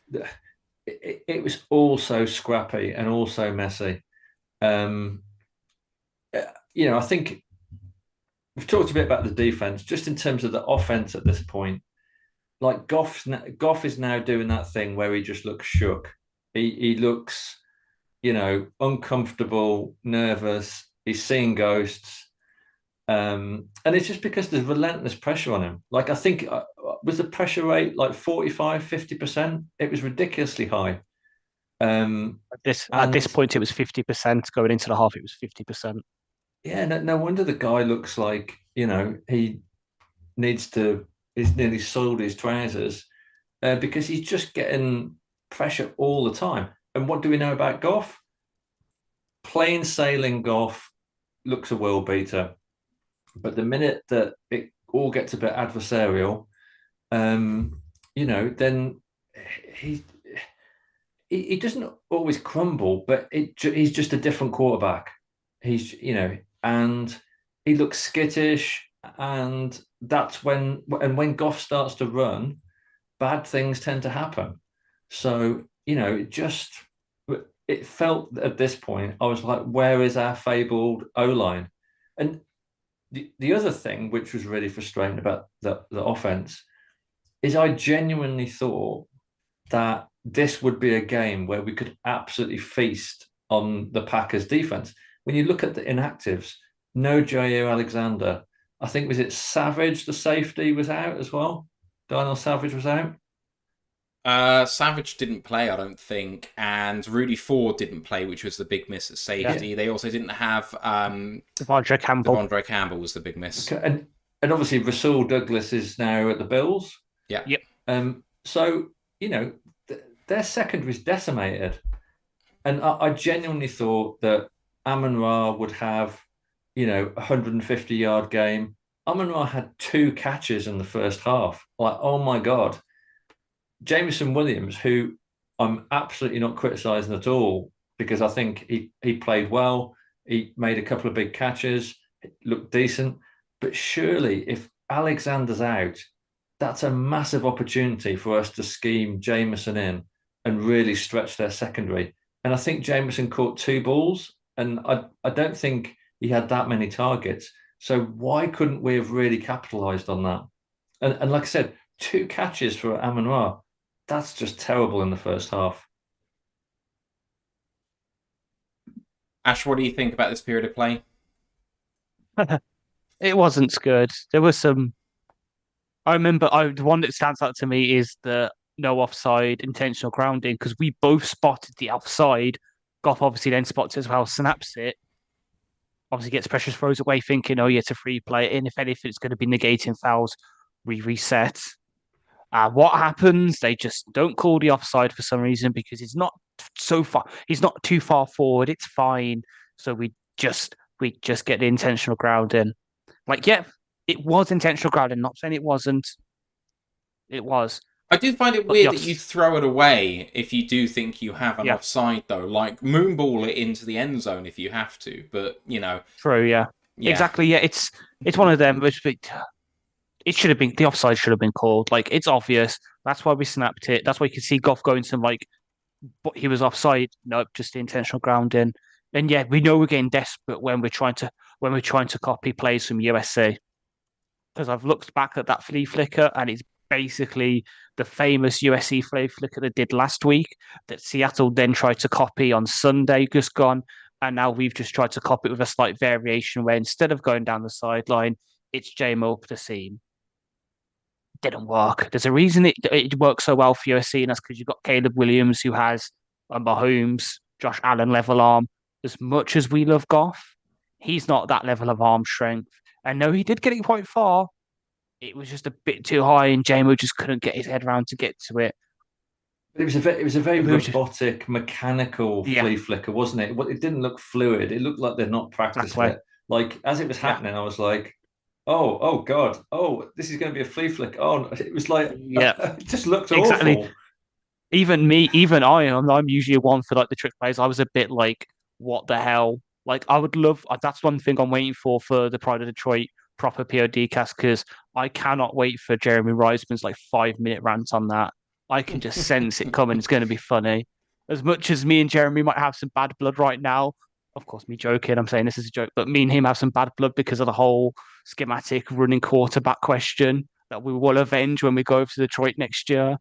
it was all so scrappy and all so messy. I think we've talked a bit about the defense, just in terms of the offense at this point. Like Goff is now doing that thing where he just looks shook. He looks, uncomfortable, nervous. He's seeing ghosts. And it's just because there's relentless pressure on him. Like, I think, was the pressure rate like 45, 50%? It was ridiculously high. At this point, it was 50%. Going into the half, it was 50%. Yeah, no wonder the guy looks like, he's nearly soiled his trousers because he's just getting pressure all the time. And what do we know about Goff? Plain sailing Goff looks a world beater. But the minute that it all gets a bit adversarial, then he doesn't always crumble, but he's just a different quarterback. And he looks skittish, and that's when Goff starts to run, bad things tend to happen. So, it felt at this point, I was like, where is our fabled O-line? And the other thing, which was really frustrating about the offense, is I genuinely thought that this would be a game where we could absolutely feast on the Packers defense. When you look at the inactives, no Jair Alexander. I think, was it Savage, the safety, was out as well? Darnell Savage was out. Savage didn't play, I don't think, and Rudy Ford didn't play, which was the big miss at safety. They also didn't have Devondre Campbell. Devondre Campbell was the big miss. And obviously Rasul Douglas is now at the Bills. Yeah. Yep. So, their secondary is decimated. And I genuinely thought that Amon-Ra would have, a 150-yard game. Amon-Ra had 2 catches in the first half. Like, oh my God. Jameson Williams, who I'm absolutely not criticising at all, because I think he played well. He made a couple of big catches, looked decent. But surely, if Alexander's out, that's a massive opportunity for us to scheme Jameson in and really stretch their secondary. And I think Jameson caught 2 balls, and I don't think he had that many targets. So why couldn't we have really capitalised on that? And like I said, 2 catches for Amon-Ra. That's just terrible in the first half. Ash, what do you think about this period of play? It wasn't good. There was some. I remember the one that stands out to me is the no offside intentional grounding, because we both spotted the offside. Goff obviously then spots it as well, snaps it. Obviously gets pressure, throws away, thinking, oh, yeah, it's a free play. And if anything, it's going to be negating fouls. We reset. What happens? They just don't call the offside for some reason, because it's not so far. He's not too far forward. It's fine. So we just get the intentional grounding. Like, yeah, it was intentional grounding. Not saying it wasn't. It was. I do find it weird that you throw it away if you do think you have an offside, though. Like, moonball it into the end zone if you have to, but, True, yeah. Exactly, yeah. It's one of them, which it should have been, the offside should have been called. Like, it's obvious. That's why we snapped it. That's why you can see Goff going to, like, but he was offside. Nope, just the intentional grounding. And yeah, we know we're getting desperate when we're trying to copy plays from USA. Because I've looked back at that flea flicker, and it's basically the famous USC flea flicker they did last week that Seattle then tried to copy on Sunday, just gone. And now we've just tried to copy it with a slight variation where instead of going down the sideline, it's J-Mo up the seam. Didn't work. There's a reason it works so well for USC, and that's because you've got Caleb Williams, who has a Mahomes, Josh Allen level arm. As much as we love Goff, he's not that level of arm strength. And no, he did get it quite far. It was just a bit too high, and J-Mo just couldn't get his head around to get to it. It was a very robotic, mechanical flea flicker, wasn't it? It didn't look fluid. It looked like they'd not practiced it. Like, as it was happening, I was like, oh God, this is going to be a flea flick. Oh, it was like, it just looked awful. Even I'm usually one for like the trick plays. I was a bit like, what the hell? Like, I would love, that's one thing I'm waiting for the Pride of Detroit proper POD cast, because I cannot wait for Jeremy Reisman's like 5-minute rant on that. I can just sense it coming. It's going to be funny. As much as me and Jeremy might have some bad blood right now, of course, me joking, I'm saying this is a joke, but me and him have some bad blood because of the whole schematic running quarterback question that we will avenge when we go over to Detroit next year.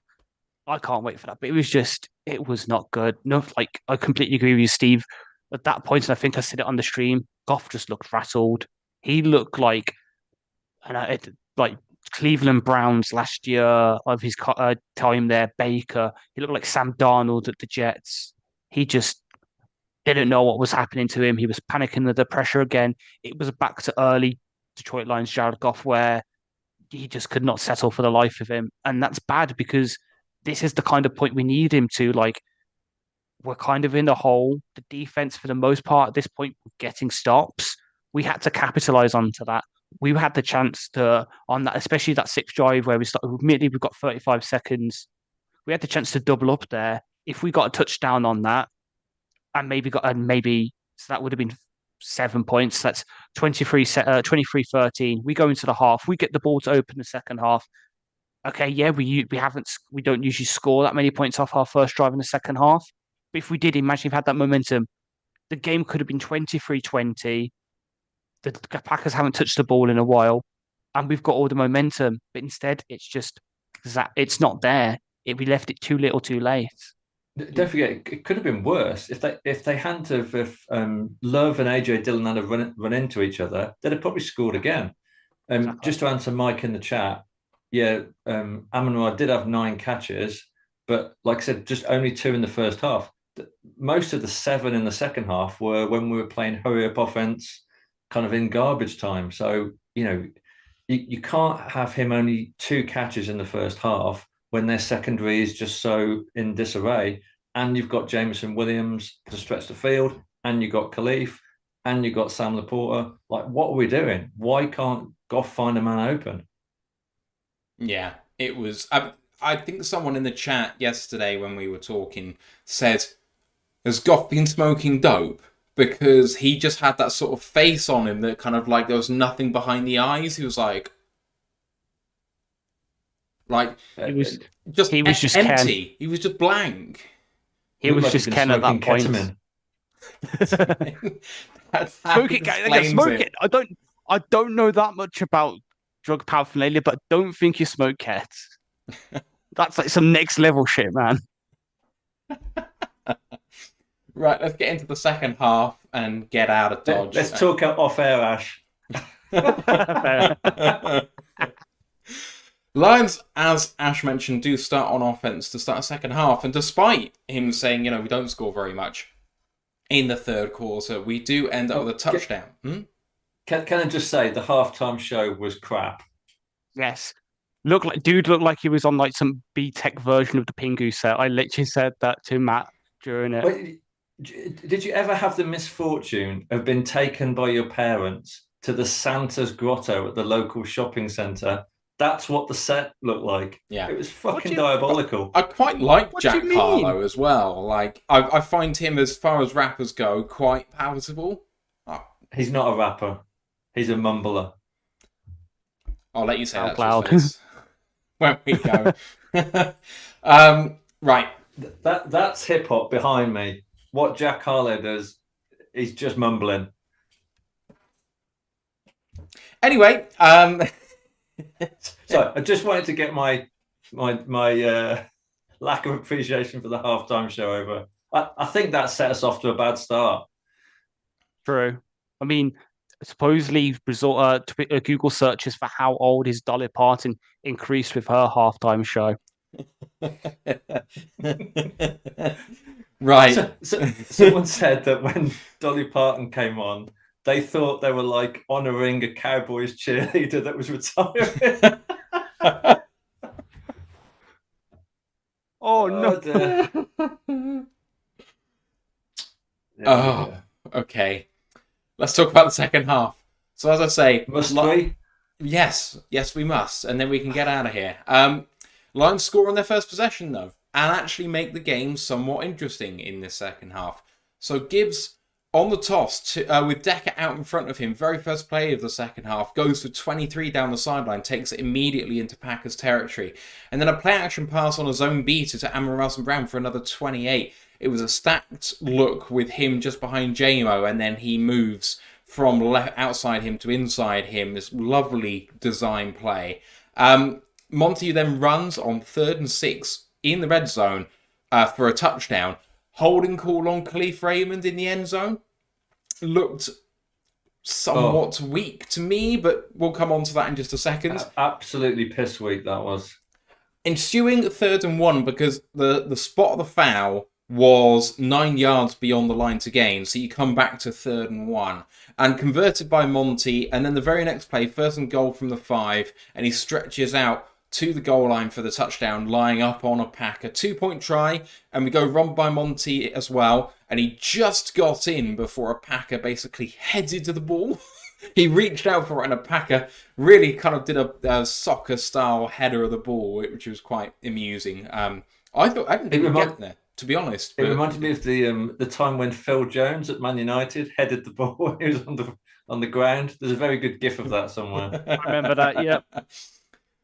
I can't wait for that. But it was not good. No, like, I completely agree with you, Steve. At that point, and I think I said it on the stream, Goff just looked rattled. He looked like, like Cleveland Browns last year of his time there, Baker. He looked like Sam Darnold at the Jets. He just didn't know what was happening to him. He was panicking under the pressure again. It was back to early Detroit Lions Jared Goff, where he just could not settle for the life of him. And that's bad, because this is the kind of point we need him to. Like, we're kind of in the hole. The defense, for the most part, at this point, getting stops. We had to capitalize onto that. We had the chance to, on that, especially that 6th drive where admittedly we've got 35 seconds. We had the chance to double up there. If we got a touchdown on that, and so that would have been 7 points. That's 23-13. We go into the half. We get the ball to open the second half. Okay, yeah, we don't usually score that many points off our first drive in the second half. if we did, imagine if we had that momentum, the game could have been 23-20. The Packers haven't touched the ball in a while, and we've got all the momentum. But instead, it's not there. We left it too little, too late. Don't forget, it could have been worse if they hadn't have Love and AJ Dillon had run into each other. They'd have probably scored again. Exactly. Just to answer Mike in the chat, Amon-Ra did have 9 catches, but like I said, just only 2 in the first half. Most of the 7 in the second half were when we were playing hurry-up offense, kind of in garbage time. So, you can't have him only 2 catches in the first half when their secondary is just so in disarray. And you've got Jameson Williams to stretch the field, and you've got Khalif, and you've got Sam Laporta. Like, what are we doing? Why can't Goff find a man open? Yeah, it was. I think someone in the chat yesterday when we were talking said, has Goff been smoking dope? Because he just had that sort of face on him that kind of like there was nothing behind the eyes. He was like he was just empty. Ken. He was just blank. He was just Ken at that point. Smoke it. I don't know that much about drug paraphernalia, but I don't think you smoke ket. That's like some next level shit, man. Right, let's get into the second half and get out of Dodge. Let's talk off air, Ash. Lions, as Ash mentioned, do start on offense to start a second half, and despite him saying, we don't score very much in the third quarter, we do end up with a touchdown. Can I just say the halftime show was crap? Yes. Looked like he was on like some B-Tech version of the Pingu set. I literally said that to Matt during it. Wait, did you ever have the misfortune of being taken by your parents to the Santa's Grotto at the local shopping centre? That's what the set looked like. Yeah. It was fucking diabolical. I quite like Jack Harlow as well. Like, I find him, as far as rappers go, quite palatable. He's not a rapper. He's a mumbler. I'll let you say that. Loud. When we go. Right. That's hip hop behind me. What Jack Harlow does, he's just mumbling. Anyway, so I just wanted to get my lack of appreciation for the halftime show over. I think that set us off to a bad start. True. I mean, supposedly Google searches for how old is Dolly Parton increased with her halftime show. Right. So someone said that when Dolly Parton came on, they thought they were like honouring a Cowboys cheerleader that was retiring. Oh no. Oh, okay. Let's talk about the second half. So as I say... Must we? Yes, we must. And then we can get out of here. Lions score on their first possession, though, and actually make the game somewhat interesting in this second half. So Gibbs on the toss, with Decker out in front of him, very first play of the second half, goes for 23 down the sideline, takes it immediately into Packers territory. And then a play-action pass on a zone beater to Amon-Ra Brown for another 28. It was a stacked look with him just behind JMO, and then he moves from outside him to inside him. This lovely design play. Monty then runs on 3rd and 6 in the red zone for a touchdown. Holding call on Khalif Raymond in the end zone looked somewhat weak to me, but we'll come on to that in just a second. Absolutely piss weak that was. Ensuing 3rd and 1, because the spot of the foul was 9 yards beyond the line to gain, so you come back to 3rd and 1. And converted by Monty, and then the very next play, 1st and goal from the 5, and he stretches out to the goal line for the touchdown, lying up on a Packer 2-point try, and we go run by Monty as well, and he just got in before a Packer basically headed to the ball. He reached out for it, and a Packer really kind of did a soccer-style header of the ball, which was quite amusing. I didn't think we'd get there, to be honest. It reminded me of the time when Phil Jones at Man United headed the ball. He was on the ground. There's a very good gif of that somewhere. I remember that, yeah.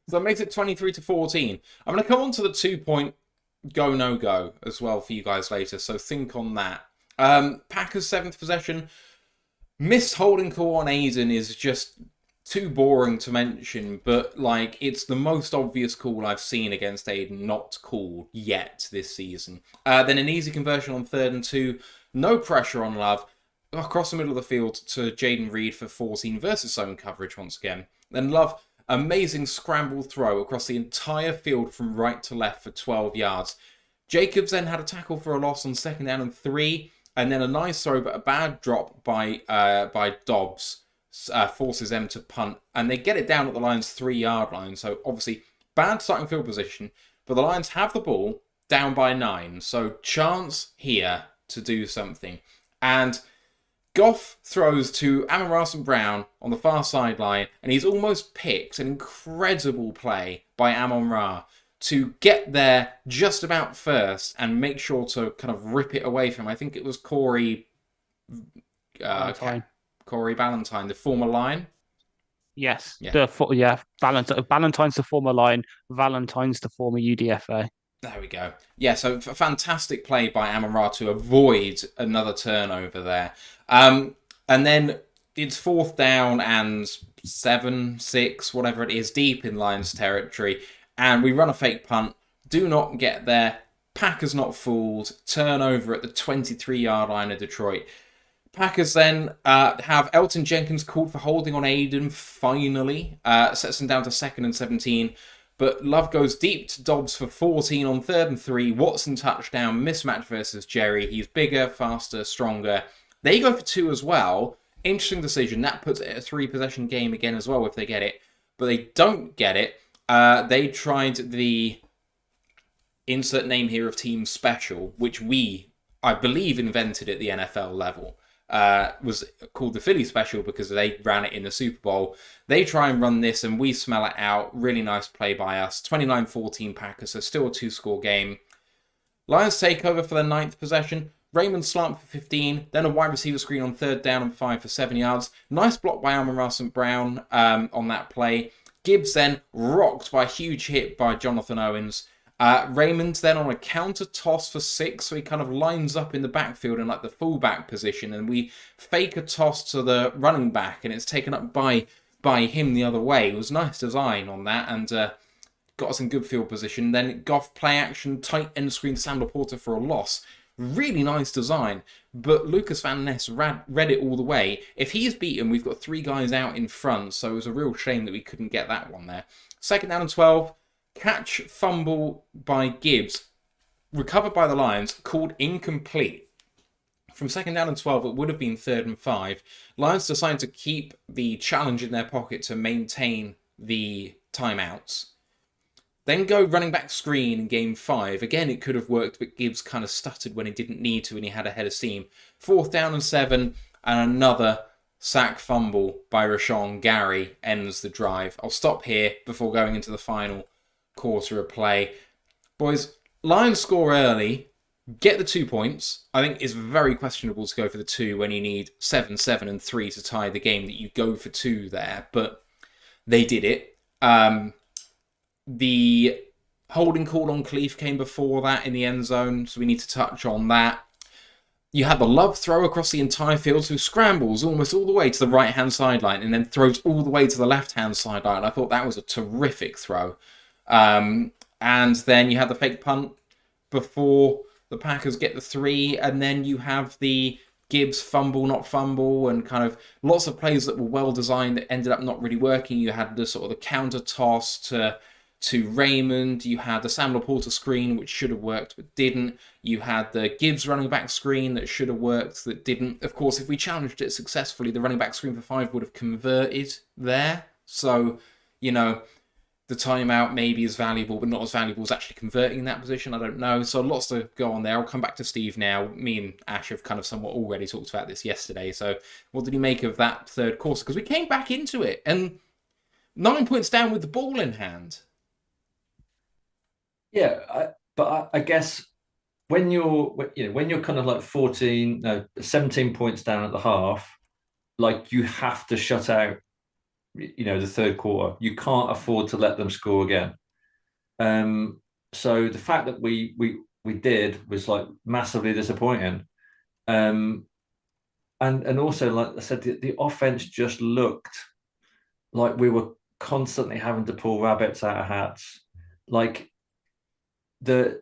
So that makes it 23-14. I'm going to come on to the 2-point go, no go as well for you guys later, so think on that. Packers' 7th possession. Missed holding call on Aiden is just too boring to mention, but like it's the most obvious call I've seen against Aiden not called yet this season. Then an easy conversion on 3rd and 2. No pressure on Love. Across the middle of the field to Jaden Reed for 14 versus zone coverage once again. Then Love, amazing scramble throw across the entire field from right to left for 12 yards. Jacobs then had a tackle for a loss on 2nd down and 3, and then a nice throw but a bad drop by Dobbs forces them to punt, and they get it down at the Lions' 3-yard line. So obviously bad starting field position, but the Lions have the ball down by 9, so chance here to do something. And Goff throws to Amon-Ra St. Brown on the far sideline, and he's almost picked. An incredible play by Amon-Ra to get there just about first and make sure to kind of rip it away from him. I think it was Corey Ballantyne, the former Lion. Yes. Yeah. Ballantyne's the former Lion. Valentine's the former UDFA. There we go. Yeah, so a fantastic play by Amon-Ra to avoid another turnover there. And then it's 4th down and 7, 6, whatever it is, deep in Lions territory. And we run a fake punt. Do not get there. Packers not fooled. Turnover at the 23-yard line of Detroit. Packers then have Elton Jenkins called for holding on Aiden finally. Sets them down to 2nd and 17. But Love goes deep to Dobbs for 14 on 3rd and 3. Watson touchdown, mismatch versus Jerry. He's bigger, faster, stronger. They go for 2 as well. Interesting decision. That puts it at a 3-possession game again as well if they get it. But they don't get it. They tried the insert name here of team special, which I believe, invented at the NFL level. Was called the Philly special because they ran it in the Super Bowl. They try and run this and we smell it out. Really nice play by us. 29-14 Packers, so still a 2-score game. Lions take over for their 9th possession. Raymond slant for 15, then a wide receiver screen on 3rd down and 5 for 7 yards. Nice block by Amon-Ra St. Brown on that play. Gibbs then rocked by a huge hit by Jonathan Owens. Raymond then on a counter toss for 6, so he kind of lines up in the backfield in like the fullback position, and we fake a toss to the running back, and it's taken up by him the other way. It was nice design on that, and got us in good field position. Then Goff play action, tight end screen, Sam Laporta for a loss. Really nice design, but Lucas Van Ness read it all the way. If he's beaten, we've got 3 guys out in front, so it was a real shame that we couldn't get that one there. 2nd down and 12. Catch fumble by Gibbs, recovered by the Lions, called incomplete. From 2nd down and 12, it would have been 3rd and 5. Lions decided to keep the challenge in their pocket to maintain the timeouts. Then go running back screen in game 5. Again, it could have worked, but Gibbs kind of stuttered when he didn't need to and he had a head of steam. 4th down and 7, and another sack fumble by Rashawn Gary ends the drive. I'll stop here before going into the final quarter of play. Boys, Lions score early, get the 2 points. I think it's very questionable to go for the 2 when you need 7, 7 and 3 to tie the game, that you go for 2 there, but they did it. The holding call on Cleef came before that in the end zone, so we need to touch on that. You had the Love throw across the entire field, so scrambles almost all the way to the right-hand sideline and then throws all the way to the left-hand sideline. I thought that was a terrific throw. And then you had the fake punt before the Packers get the 3, and then you have the Gibbs fumble, not fumble, and kind of lots of plays that were well designed that ended up not really working. You had the sort of the counter toss to Raymond. You had the Sam Laporta screen, which should have worked but didn't. You had the Gibbs running back screen that should have worked that didn't. Of course, if we challenged it successfully, the running back screen for 5 would have converted there. So, the timeout maybe is valuable, but not as valuable as actually converting in that position. I don't know. So lots to go on there. I'll come back to Steve now. Me and Ash have kind of somewhat already talked about this yesterday. So what did he make of that third quarter? Because we came back into it and 9 points down with the ball in hand. Yeah, but I guess when you're kind of like 17 points down at the half, like you have to shut out, the third quarter. You can't afford to let them score again. So the fact that we did was like massively disappointing. And also, like I said, the offense just looked like we were constantly having to pull rabbits out of hats. Like the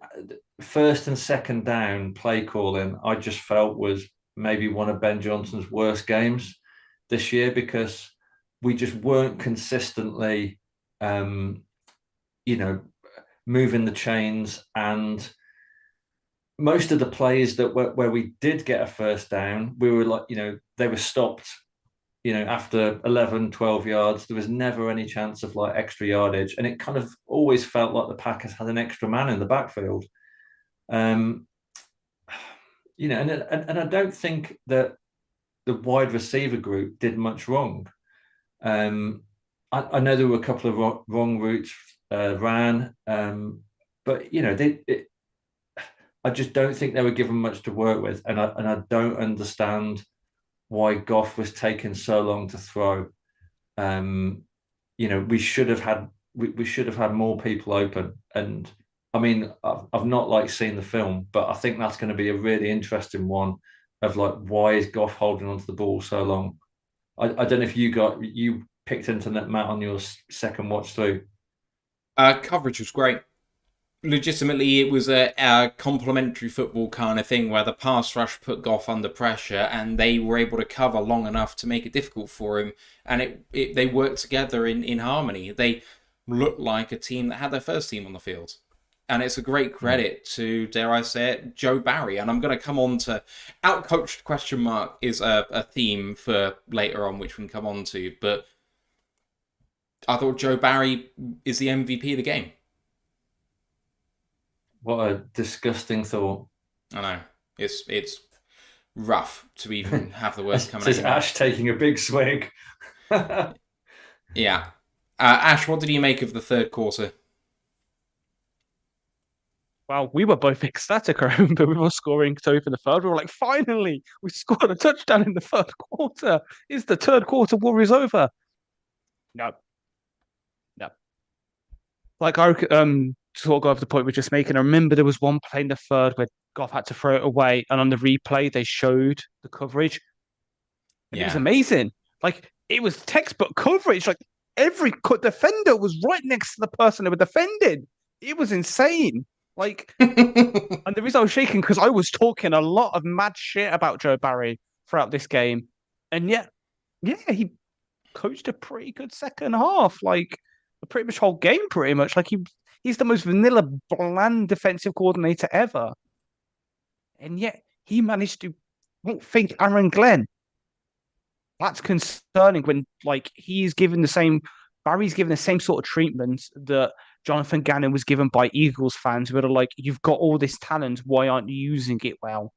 first and second down play calling, I just felt was maybe one of Ben Johnson's worst games this year, because we just weren't consistently, moving the chains. And most of the plays where we did get a first down, we were like, they were stopped, after 11, 12 yards. There was never any chance of like extra yardage. And it kind of always felt like the Packers had an extra man in the backfield. And I don't think that the wide receiver group did much wrong. I know there were a couple of wrong routes ran, but I just don't think they were given much to work with, and I don't understand why Goff was taking so long to throw. We should have had more people open. And I mean, I've not seen the film, but I think that's going to be a really interesting one of like, why is Goff holding onto the ball so long? I don't know if you picked into that, Matt, on your second watch through. Coverage was great. Legitimately, it was a complementary football kind of thing where the pass rush put Goff under pressure and they were able to cover long enough to make it difficult for him. And they worked together in harmony. They looked like a team that had their first team on the field. And it's a great credit to, dare I say it, Joe Barry. And I'm going to come on to outcoached question mark is a theme for later on, which we can come on to. But I thought Joe Barry is the MVP of the game. What a disgusting thought. I know. It's rough to even have the words coming out. This is Ash taking a big swig. Yeah. Ash, what did you make of the third quarter? Well, we were both ecstatic, I remember. We were scoring to open the third. We were like, finally, we scored a touchdown in the third quarter. Is the third quarter war is over? No. Like, I sort of go over the point we're just making. I remember there was one play in the third where Goff had to throw it away, and on the replay, they showed the coverage. And It was amazing. Like, it was textbook coverage. Like, every defender was right next to the person they were defending. It was insane. Like, and the reason I was shaking because I was talking a lot of mad shit about Joe Barry throughout this game, and yet, he coached a pretty good second half. Like, a pretty much whole game, pretty much. Like, he's the most vanilla, bland defensive coordinator ever, and yet he managed to outthink Aaron Glenn. That's concerning when Barry's given the same sort of treatment that Jonathan Gannon was given by Eagles fans, who are like, you've got all this talent, why aren't you using it well?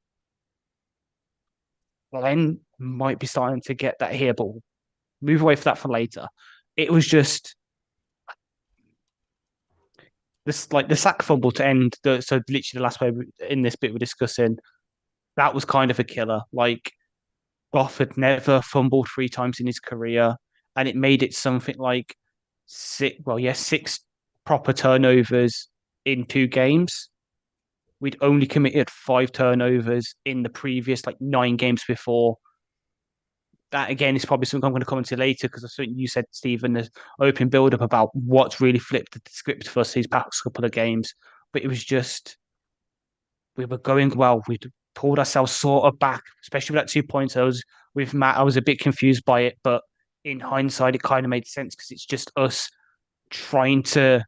Glenn might be starting to get that here, but we'll move away from that for later. It was just this, the sack fumble to end. So literally the last way in this bit we're discussing, that was kind of a killer. Like, Goff had never fumbled 3 times in his career, and it made it something like 6 proper turnovers in 2 games. We'd only committed 5 turnovers in the previous 9 games before. That again is probably something I'm going to come into later, because I think you said, Stephen, the open build-up about what's really flipped the script for us these past couple of games. But it was just, we were going well. We pulled ourselves sort of back, especially with that 2 points. With Matt, I was a bit confused by it, but in hindsight, it kind of made sense because it's just us trying to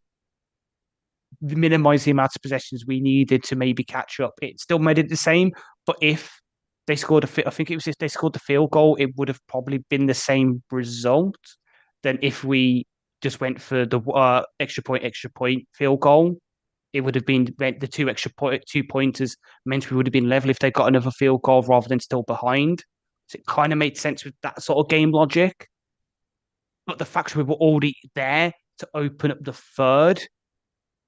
minimize the amount of possessions we needed to maybe catch up. It still made it the same, but if they scored I think it was if they scored the field goal, it would have probably been the same result than if we just went for the extra point field goal. It would have been the 2 pointers meant we would have been level if they got another field goal rather than still behind. So it kind of made sense with that sort of game logic. But the fact we were already there to open up the third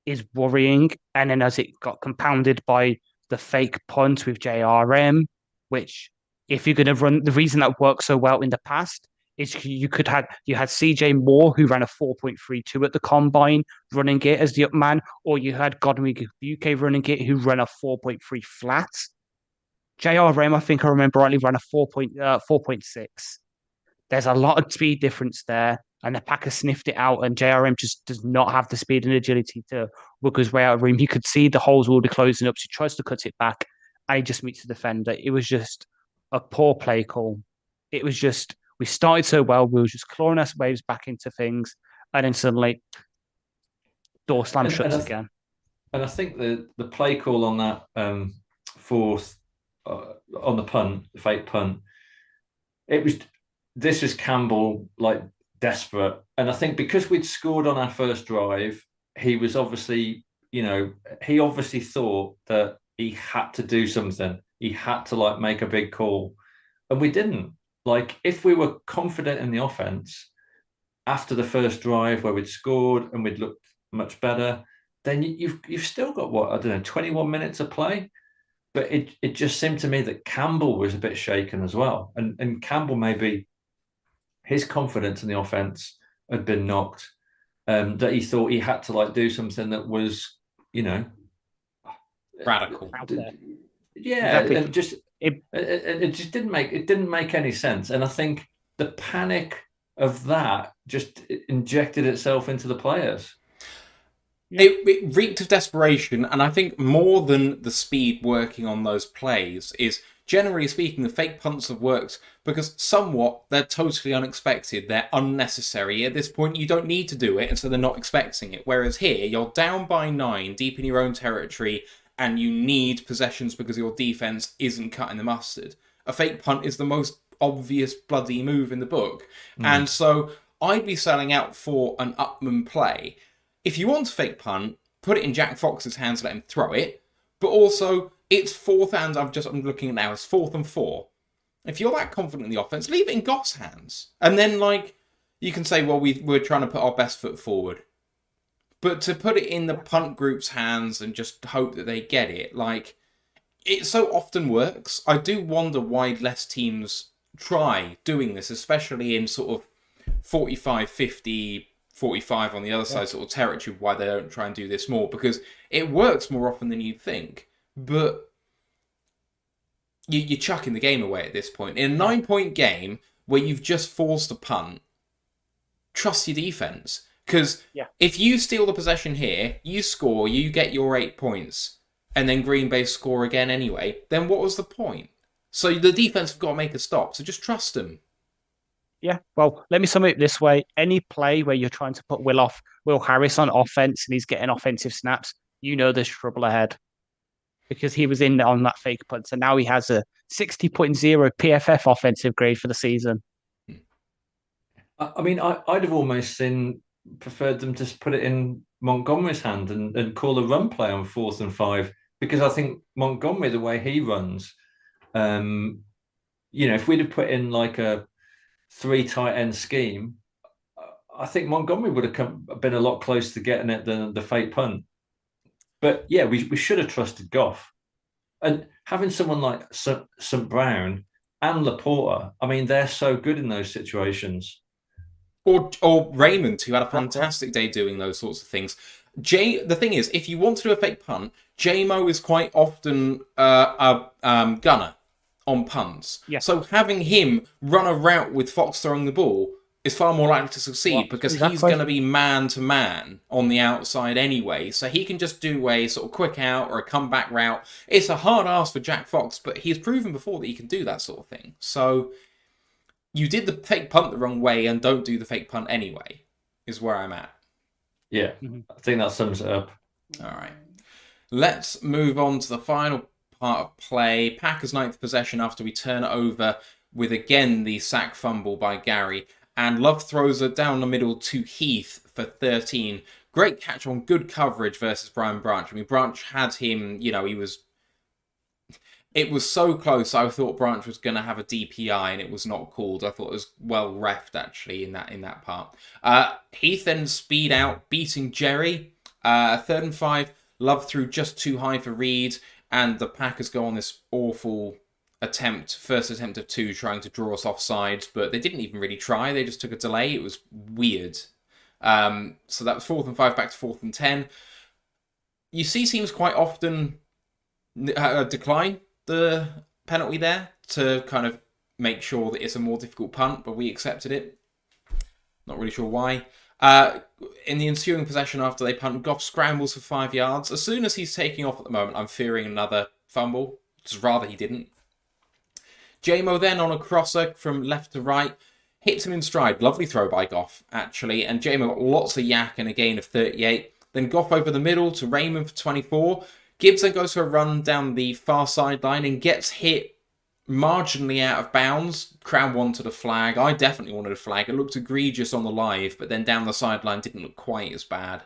is worrying. And then as it got compounded by the fake punt with JRM, which, if you're going to run, the reason that worked so well in the past is you had CJ Moore, who ran a 4.32 at the combine, running it as the up man, or you had Godwin UK running it, who ran a 4.3 flat. JRM, I think I remember rightly, ran a 4.6. There's a lot of speed difference there, and the Packers sniffed it out, and JRM just does not have the speed and agility to work his way out of room. He could see the holes already closing up, so he tries to cut it back, and he just meets the defender. It was just a poor play call. It was just, we started so well, we were just clawing our waves back into things, and then suddenly, door slam shuts again. And I think the play call on that fourth, on the punt, the fake punt, this was Campbell like desperate. And I think because we'd scored on our first drive, he was obviously, he obviously thought that he had to do something. He had to like make a big call. And we didn't. Like, if we were confident in the offense after the first drive where we'd scored and we'd looked much better, then you've still got, what, I don't know, 21 minutes of play. But it just seemed to me that Campbell was a bit shaken as well. And Campbell, maybe his confidence in the offense had been knocked, that he thought he had to like do something that was, radical. Yeah, exactly. And just it just didn't make any sense. And I think the panic of that just injected itself into the players. It reeked of desperation, and I think more than the speed working on those plays is, generally speaking, the fake punts have worked because somewhat they're totally unexpected, they're unnecessary. At this point, you don't need to do it, and so they're not expecting it. Whereas here, you're down by 9, deep in your own territory, and you need possessions because your defense isn't cutting the mustard. A fake punt is the most obvious bloody move in the book. And so I'd be selling out for an Upman play. If you want a fake punt, put it in Jack Fox's hands, let him throw it. But also, it's fourth hands. I'm looking at now. It's 4th and 4. If you're that confident in the offense, leave it in Goff's hands. And then, you can say, well, we're trying to put our best foot forward. But to put it in the punt group's hands and just hope that they get it, it so often works. I do wonder why less teams try doing this, especially in sort of 45, 50, 45 on the other side sort of territory, why they don't try and do this more, because it works more often than you'd think. But you're chucking the game away at this point. In a 9-point game where you've just forced a punt, trust your defense. Because if you steal the possession here, you score, you get your 8 points, and then Green Bay score again anyway, then what was the point? So the defense have got to make a stop, so just trust them. Yeah, well, let me sum it this way. Any play where you're trying to put Will Harris on offense and he's getting offensive snaps, there's trouble ahead. Because he was in on that fake punt, so now he has a 60.0 PFF offensive grade for the season. I mean, I'd have almost preferred them to put it in Montgomery's hand and call a run play on 4th and 5, because I think Montgomery, the way he runs, if we'd have put in like a 3 tight end scheme, I think Montgomery would have been a lot closer to getting it than the fake punt. But yeah, we should have trusted Goff. And having someone like St. Brown and Laporta, I mean, they're so good in those situations. Or Raymond, who had a fantastic day doing those sorts of things. The thing is, if you want to do a fake punt, J-Mo is quite often a gunner on punts. Yeah. So having him run a route with Fox throwing the ball is far more likely to succeed because he's going to be man-to-man on the outside anyway. So he can just do a sort of quick out or a comeback route. It's a hard ask for Jack Fox, but he's proven before that he can do that sort of thing. So you did the fake punt the wrong way and don't do the fake punt anyway, is where I'm at. Yeah, I think that sums it up. All right. Let's move on to the final part of play. Packers' 9th possession after we turn it over with, again, the sack fumble by Gary. And Love throws it down the middle to Heath for 13. Great catch on good coverage versus Brian Branch. I mean, Branch had him, it was so close, I thought Branch was going to have a DPI and it was not called. I thought it was well reffed, actually, in that part. Heath then speed out, beating Jerry. 3rd and 5, Love threw just too high for Reed, and the Packers go on this awful first attempt of 2, trying to draw us offside, but they didn't even really try. They just took a delay. It was weird. So that was 4th and 5 back to 4th and 10. You see teams quite often decline the penalty there to kind of make sure that it's a more difficult punt, but we accepted it. Not really sure why. In the ensuing possession after they punt, Goff scrambles for 5 yards. As soon as he's taking off at the moment, I'm fearing another fumble. Just rather he didn't. J-Mo then on a crosser from left to right, hits him in stride. Lovely throw by Goff, actually. And J-Mo got lots of yak and a gain of 38. Then Goff over the middle to Raymond for 24. Gibbs then goes for a run down the far sideline and gets hit marginally out of bounds. Crowd wanted a flag. I definitely wanted a flag. It looked egregious on the live, but then down the sideline didn't look quite as bad.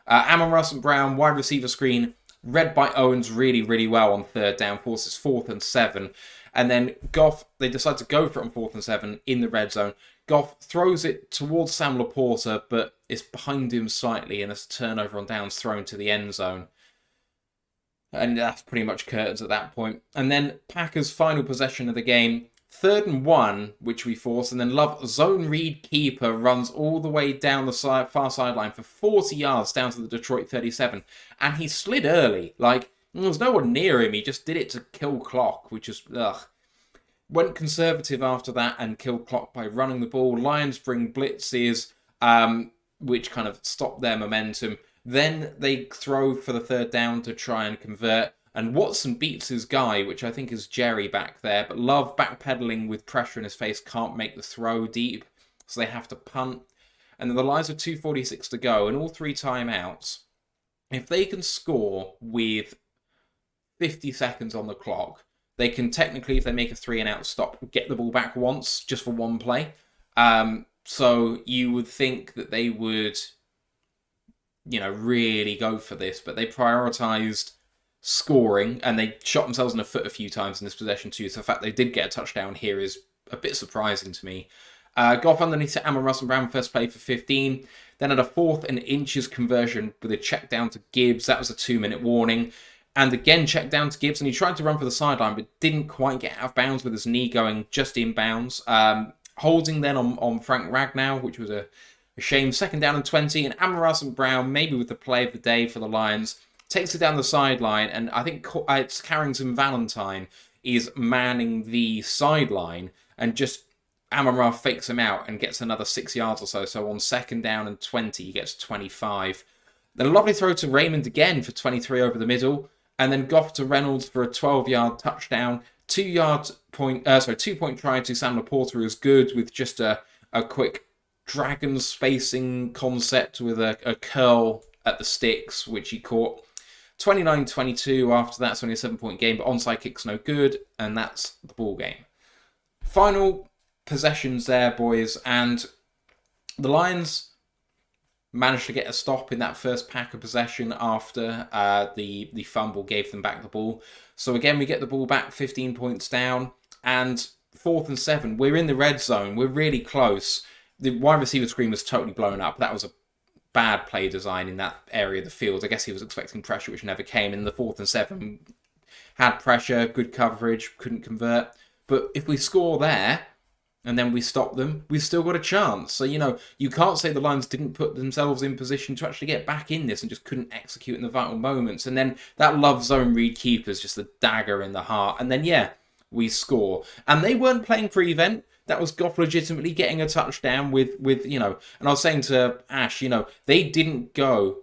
Amon St. Brown, wide receiver screen, read by Owens really, really well on 3rd down, forces 4th and 7. And then Goff, they decide to go for it on 4th and 7 in the red zone. Goff throws it towards Sam Laporta, but it's behind him slightly, and it's a turnover on downs thrown to the end zone. And that's pretty much curtains at that point. And then Packers' final possession of the game, 3rd and 1, which we force, and then Love, zone read keeper, runs all the way down the far sideline for 40 yards down to the Detroit 37. And he slid early. Like, there was no one near him. He just did it to kill clock, which is, ugh. Went conservative after that and killed clock by running the ball. Lions bring blitzes, which kind of stopped their momentum. Then they throw for the 3rd down to try and convert. And Watson beats his guy, which I think is Jerry back there. But Love, backpedaling with pressure in his face, can't make the throw deep. So they have to punt. And then the Lions have 2:46 to go. And all 3 timeouts. If they can score with 50 seconds on the clock, they can technically, if they make a 3-and-out stop, get the ball back once, just for one play. So you would think that they would, really go for this, but they prioritized scoring, and they shot themselves in the foot a few times in this possession too. So the fact they did get a touchdown here is a bit surprising to me. Goff underneath to Amon St. Brown, first play for 15. Then at a 4th and inches conversion with a check down to Gibbs. That was a 2-minute warning. And again, check down to Gibbs, and he tried to run for the sideline, but didn't quite get out of bounds with his knee going just in bounds. Holding then on Frank Ragnow, which was a shame. 2nd down and 20, and Amon St. Brown, maybe with the play of the day for the Lions, takes it down the sideline, and I think it's Carrington Valentine is manning the sideline, and just Amon fakes him out and gets another 6 yards or so. So on 2nd down and 20, he gets 25. Then a lovely throw to Raymond again for 23 over the middle. And then Goff to Reynolds for a 12-yard touchdown. 2-point try to Sam Laporta, who is good with just a quick dragon spacing concept with a curl at the sticks, which he caught. 29-22 after that. It's only a 7-point game, but onside kick's no good. And that's the ball game. Final possessions there, boys. And the Lions managed to get a stop in that first Packer possession after the fumble gave them back the ball. So again, we get the ball back 15 points down, and 4th and 7. We're in the red zone. We're really close. The wide receiver screen was totally blown up. That was a bad play design in that area of the field. I guess he was expecting pressure, which never came. In the 4th and 7, had pressure, good coverage, couldn't convert. But if we score there, and then we stop them, we've still got a chance. So, you can't say the Lions didn't put themselves in position to actually get back in this and just couldn't execute in the vital moments. And then that Love zone read keeper is just a dagger in the heart. And then, we score. And they weren't playing prevent. That was Goff legitimately getting a touchdown with and I was saying to Ash, they didn't go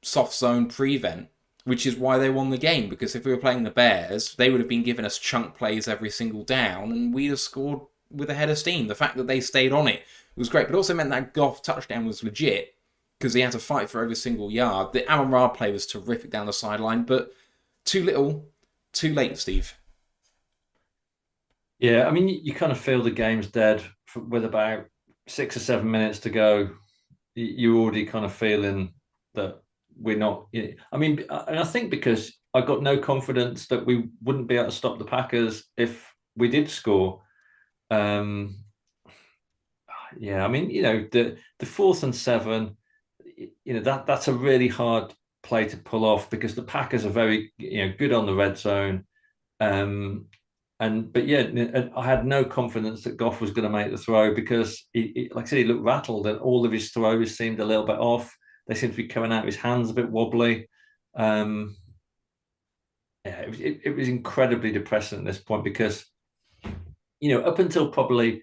soft zone prevent, which is why they won the game. Because if we were playing the Bears, they would have been giving us chunk plays every single down, and we'd have scored with a head of steam. The fact that they stayed on it was great, but also meant that Goff touchdown was legit because he had to fight for every single yard. The Amon-Ra play was terrific down the sideline, but too little, too late, Steve. Yeah, I mean, you kind of feel the game's dead with about 6 or 7 minutes to go. You're already kind of feeling that we're not. I mean, and I think because I got no confidence that we wouldn't be able to stop the Packers if we did score. Yeah, I mean, the 4th and 7, that's a really hard play to pull off because the Packers are very, good on the red zone. And But yeah, I had no confidence that Goff was going to make the throw because, like I said, he looked rattled and all of his throws seemed a little bit off. They seemed to be coming out of his hands a bit wobbly. It was incredibly depressing at this point because, up until probably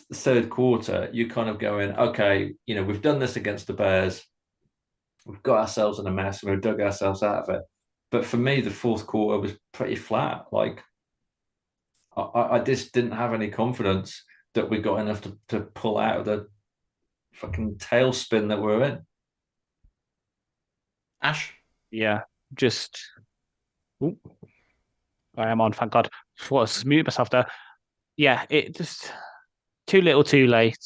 the third quarter, you're kind of going, okay, we've done this against the Bears. We've got ourselves in a mess and we've dug ourselves out of it. But for me, the fourth quarter was pretty flat. Like, I just didn't have any confidence that we got enough to pull out of the fucking tailspin that we're in. Ash? Yeah, just... Ooh. I am on, thank God. What, mute myself there. Yeah, it just... Too little, too late.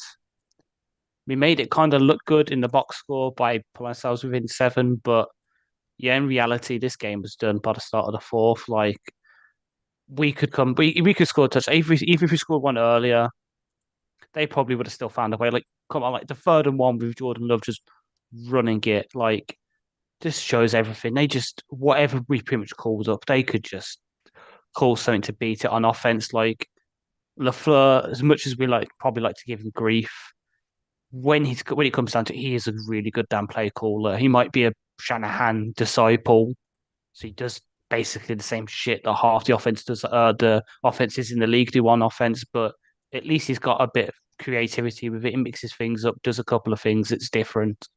We made it kind of look good in the box score by putting ourselves within 7, but yeah, in reality, this game was done by the start of the fourth. Like, we could score a touch. Even if we scored one earlier, they probably would have still found a way. Like, come on, like the 3rd and 1 with Jordan Love just running it, like, just shows everything. They just, whatever we pretty much called up, they could just call something to beat it on offense. Like, LaFleur, as much as we probably like to give him grief, when it comes down to it, he is a really good damn play caller. He might be a Shanahan disciple, so he does basically the same shit that half the offense does. The offenses in the league do on offense, but at least he's got a bit of creativity with it. He mixes things up, does a couple of things that's different,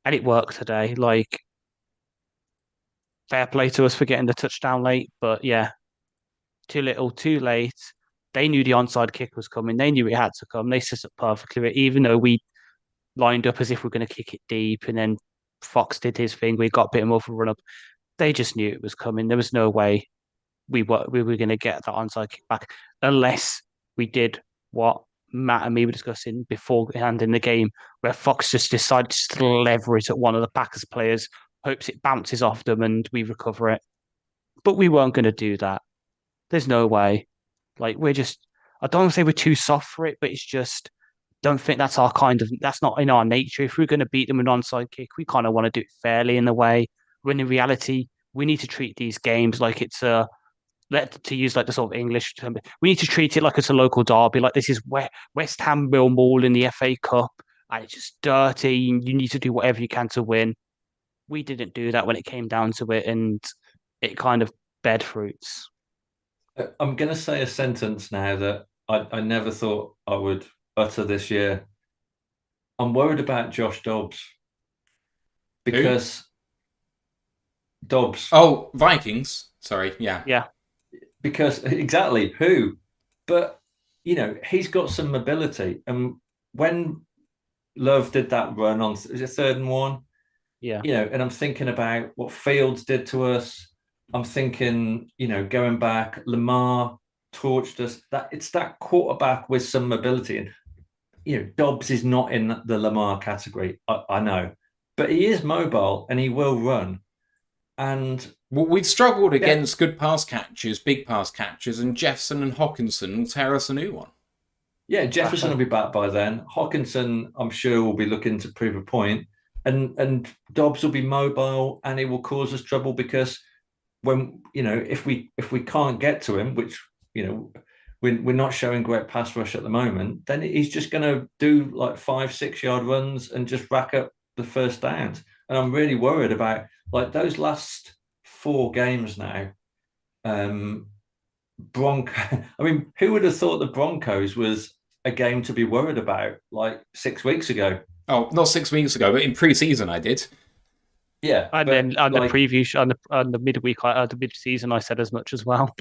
and it worked today. Like, fair play to us for getting the touchdown late, but yeah, too little, too late. They knew the onside kick was coming. They knew it had to come. They set up perfectly, even though we lined up as if we're going to kick it deep, and then Fox did his thing. We got a bit more of a run up. They just knew it was coming. There was no way we were going to get that onside kick back unless we did what Matt and me were discussing beforehand in the game, where Fox just decided to lever it at one of the Packers players, hopes it bounces off them and we recover it. But we weren't going to do that. There's no way. Like, I don't want to say we're too soft for it, but it's just, don't think that's that's not in our nature. If we're going to beat them with an onside kick, we kind of want to do it fairly in a way. When in reality, we need to treat these games like it's to use like the sort of English term, we need to treat it like it's a local derby. Like, this is West Ham Millwall in the FA Cup, and it's just dirty. You need to do whatever you can to win. We didn't do that when it came down to it, and it kind of bed fruits. I'm going to say a sentence now that I never thought I would utter this year. I'm worried about Josh Dobbs because Dobbs. Oh, Vikings. Sorry. Yeah. Yeah. Because exactly who, but he's got some mobility, and when Love did that run on, is it 3rd and 1? Yeah. And I'm thinking about what Fields did to us. I'm thinking, going back, Lamar torched us. It's that quarterback with some mobility, and Dobbs is not in the Lamar category. I know, but he is mobile and he will run. And we've struggled against good pass catchers, big pass catchers, and Jefferson and Hockenson will tear us a new one. Yeah, Jefferson will be back by then. Hockenson, I'm sure, will be looking to prove a point, and Dobbs will be mobile and he will cause us trouble because when if we can't get to him, which we're not showing great pass rush at the moment, then he's just going to do like 5-6 yard runs and just rack up the first downs. And I'm really worried about like those last 4 games now. Bronco. I mean, who would have thought the Broncos was a game to be worried about like 6 weeks ago? Oh, not 6 weeks ago, but in pre-season I did. Yeah, and then on the preview on the midweek, the mid-season, I said as much as well.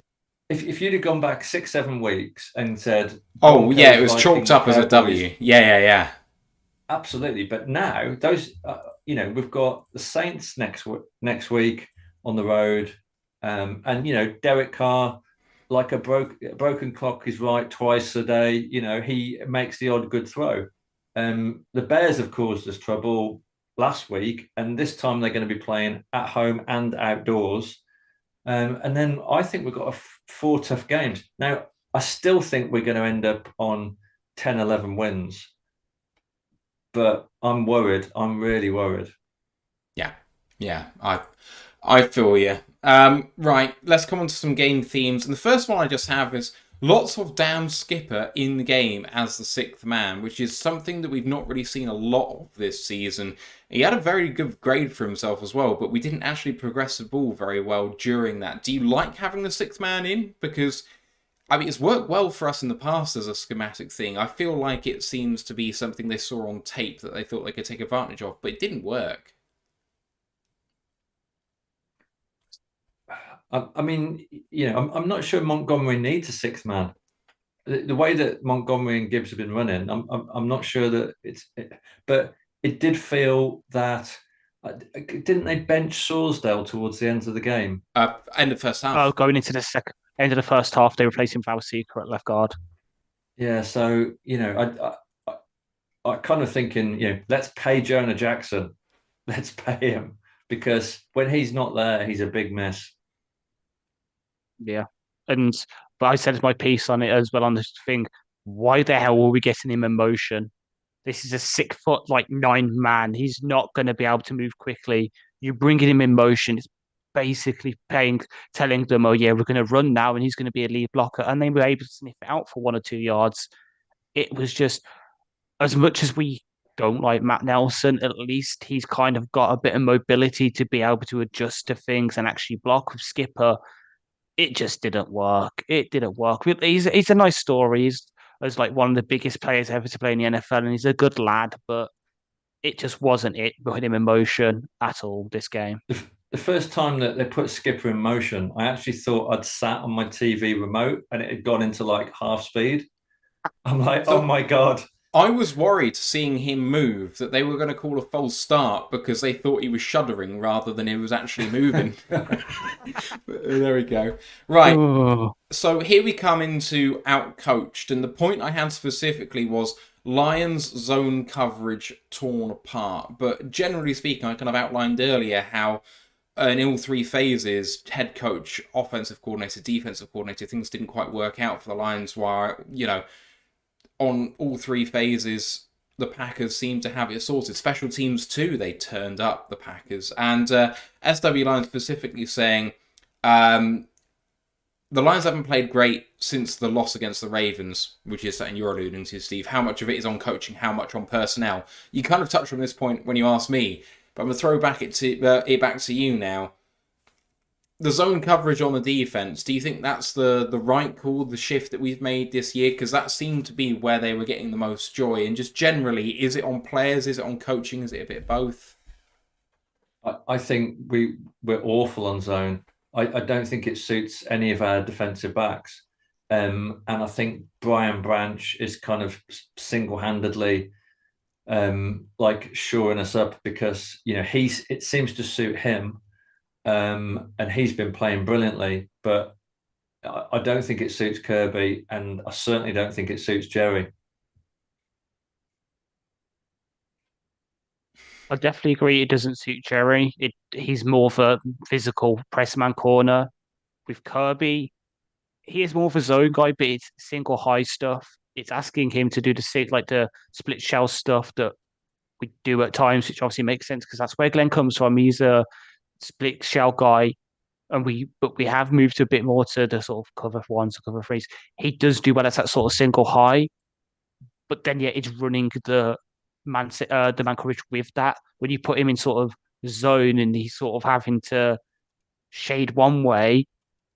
If you'd have gone back 6-7 weeks and said, "Oh yeah, it was chalked up as a W," yeah, absolutely. But now those, we've got the Saints next week on the road, and Derek Carr, like a broken clock is right twice a day. He makes the odd good throw. The Bears have caused us trouble last week, and this time they're going to be playing at home and outdoors. And then I think we've got 4 tough games. Now, I still think we're going to end up on 10, 11 wins. But I'm worried. I'm really worried. Yeah. I feel you. Right, let's come on to some game themes. And the first one I just have is lots of damn skipper in the game as the sixth man, which is something that we've not really seen a lot of this season. He had a very good grade for himself as well, but we didn't actually progress the ball very well during that. Do you like having the sixth man in? Because, I mean, it's worked well for us in the past as a schematic thing. I feel like it seems to be something they saw on tape that they thought they could take advantage of, but it didn't work. I mean, I'm not sure Montgomery needs a sixth man. The way that Montgomery and Gibbs have been running, I'm not sure that but it did feel that didn't they bench Sorsdale towards the end of the game? End of first half. Oh, going into the end of the first half, they replaced him with Valseca at left guard. Yeah, so I kind of thinking, let's pay Jonah Jackson, let's pay him, because when he's not there, he's a big miss. Yeah, but I said my piece on it as well on this thing. Why the hell were we getting him in motion? This is a 6'9" man. He's not going to be able to move quickly. You bringing him in motion. It's basically telling them, oh yeah, we're going to run now, and he's going to be a lead blocker, and they were able to sniff it out for 1 or 2 yards. It was just, as much as we don't like Matt Nelson, at least he's kind of got a bit of mobility to be able to adjust to things and actually block. With Skipper, it just didn't work. It didn't work. He's a nice story. He's as like one of the biggest players ever to play in the NFL, and he's a good lad, but it just wasn't it putting him in motion at all this game. The first time that they put Skipper in motion, I actually thought I'd sat on my TV remote and it had gone into like half speed. I'm like, oh my God. I was worried seeing him move that they were going to call a false start because they thought he was shuddering rather than he was actually moving. There we go. Right. Oh. So here we come into outcoached. And the point I had specifically was Lions zone coverage torn apart. But generally speaking, I kind of outlined earlier how in all three phases, head coach, offensive coordinator, defensive coordinator, things didn't quite work out for the Lions while, on all three phases, the Packers seemed to have it sorted. Special teams too, they turned up, the Packers. And SW Lions specifically saying, the Lions haven't played great since the loss against the Ravens, which is something you're alluding to, Steve. How much of it is on coaching, how much on personnel? You kind of touched on this point when you asked me, but I'm going to throw it back to you now. The zone coverage on the defense, do you think that's the right call, the shift that we've made this year? Because that seemed to be where they were getting the most joy. And just generally, is it on players? Is it on coaching? Is it a bit of both? I think we're awful on zone. I don't think it suits any of our defensive backs. And I think Brian Branch is kind of single-handedly like shoring us up because, it seems to suit him. And he's been playing brilliantly, but I don't think it suits Kirby, and I certainly don't think it suits Jerry. I definitely agree it doesn't suit Jerry. He's more of a physical pressman corner. With Kirby, he is more of a zone guy, but it's single high stuff. It's asking him to do the split shell stuff that we do at times, which obviously makes sense because that's where Glenn comes from. He's a split shell guy, but we have moved a bit more to the sort of cover ones, cover threes. He does do well as that sort of single high, but then it's running the man coverage with that. When you put him in sort of zone and he's sort of having to shade one way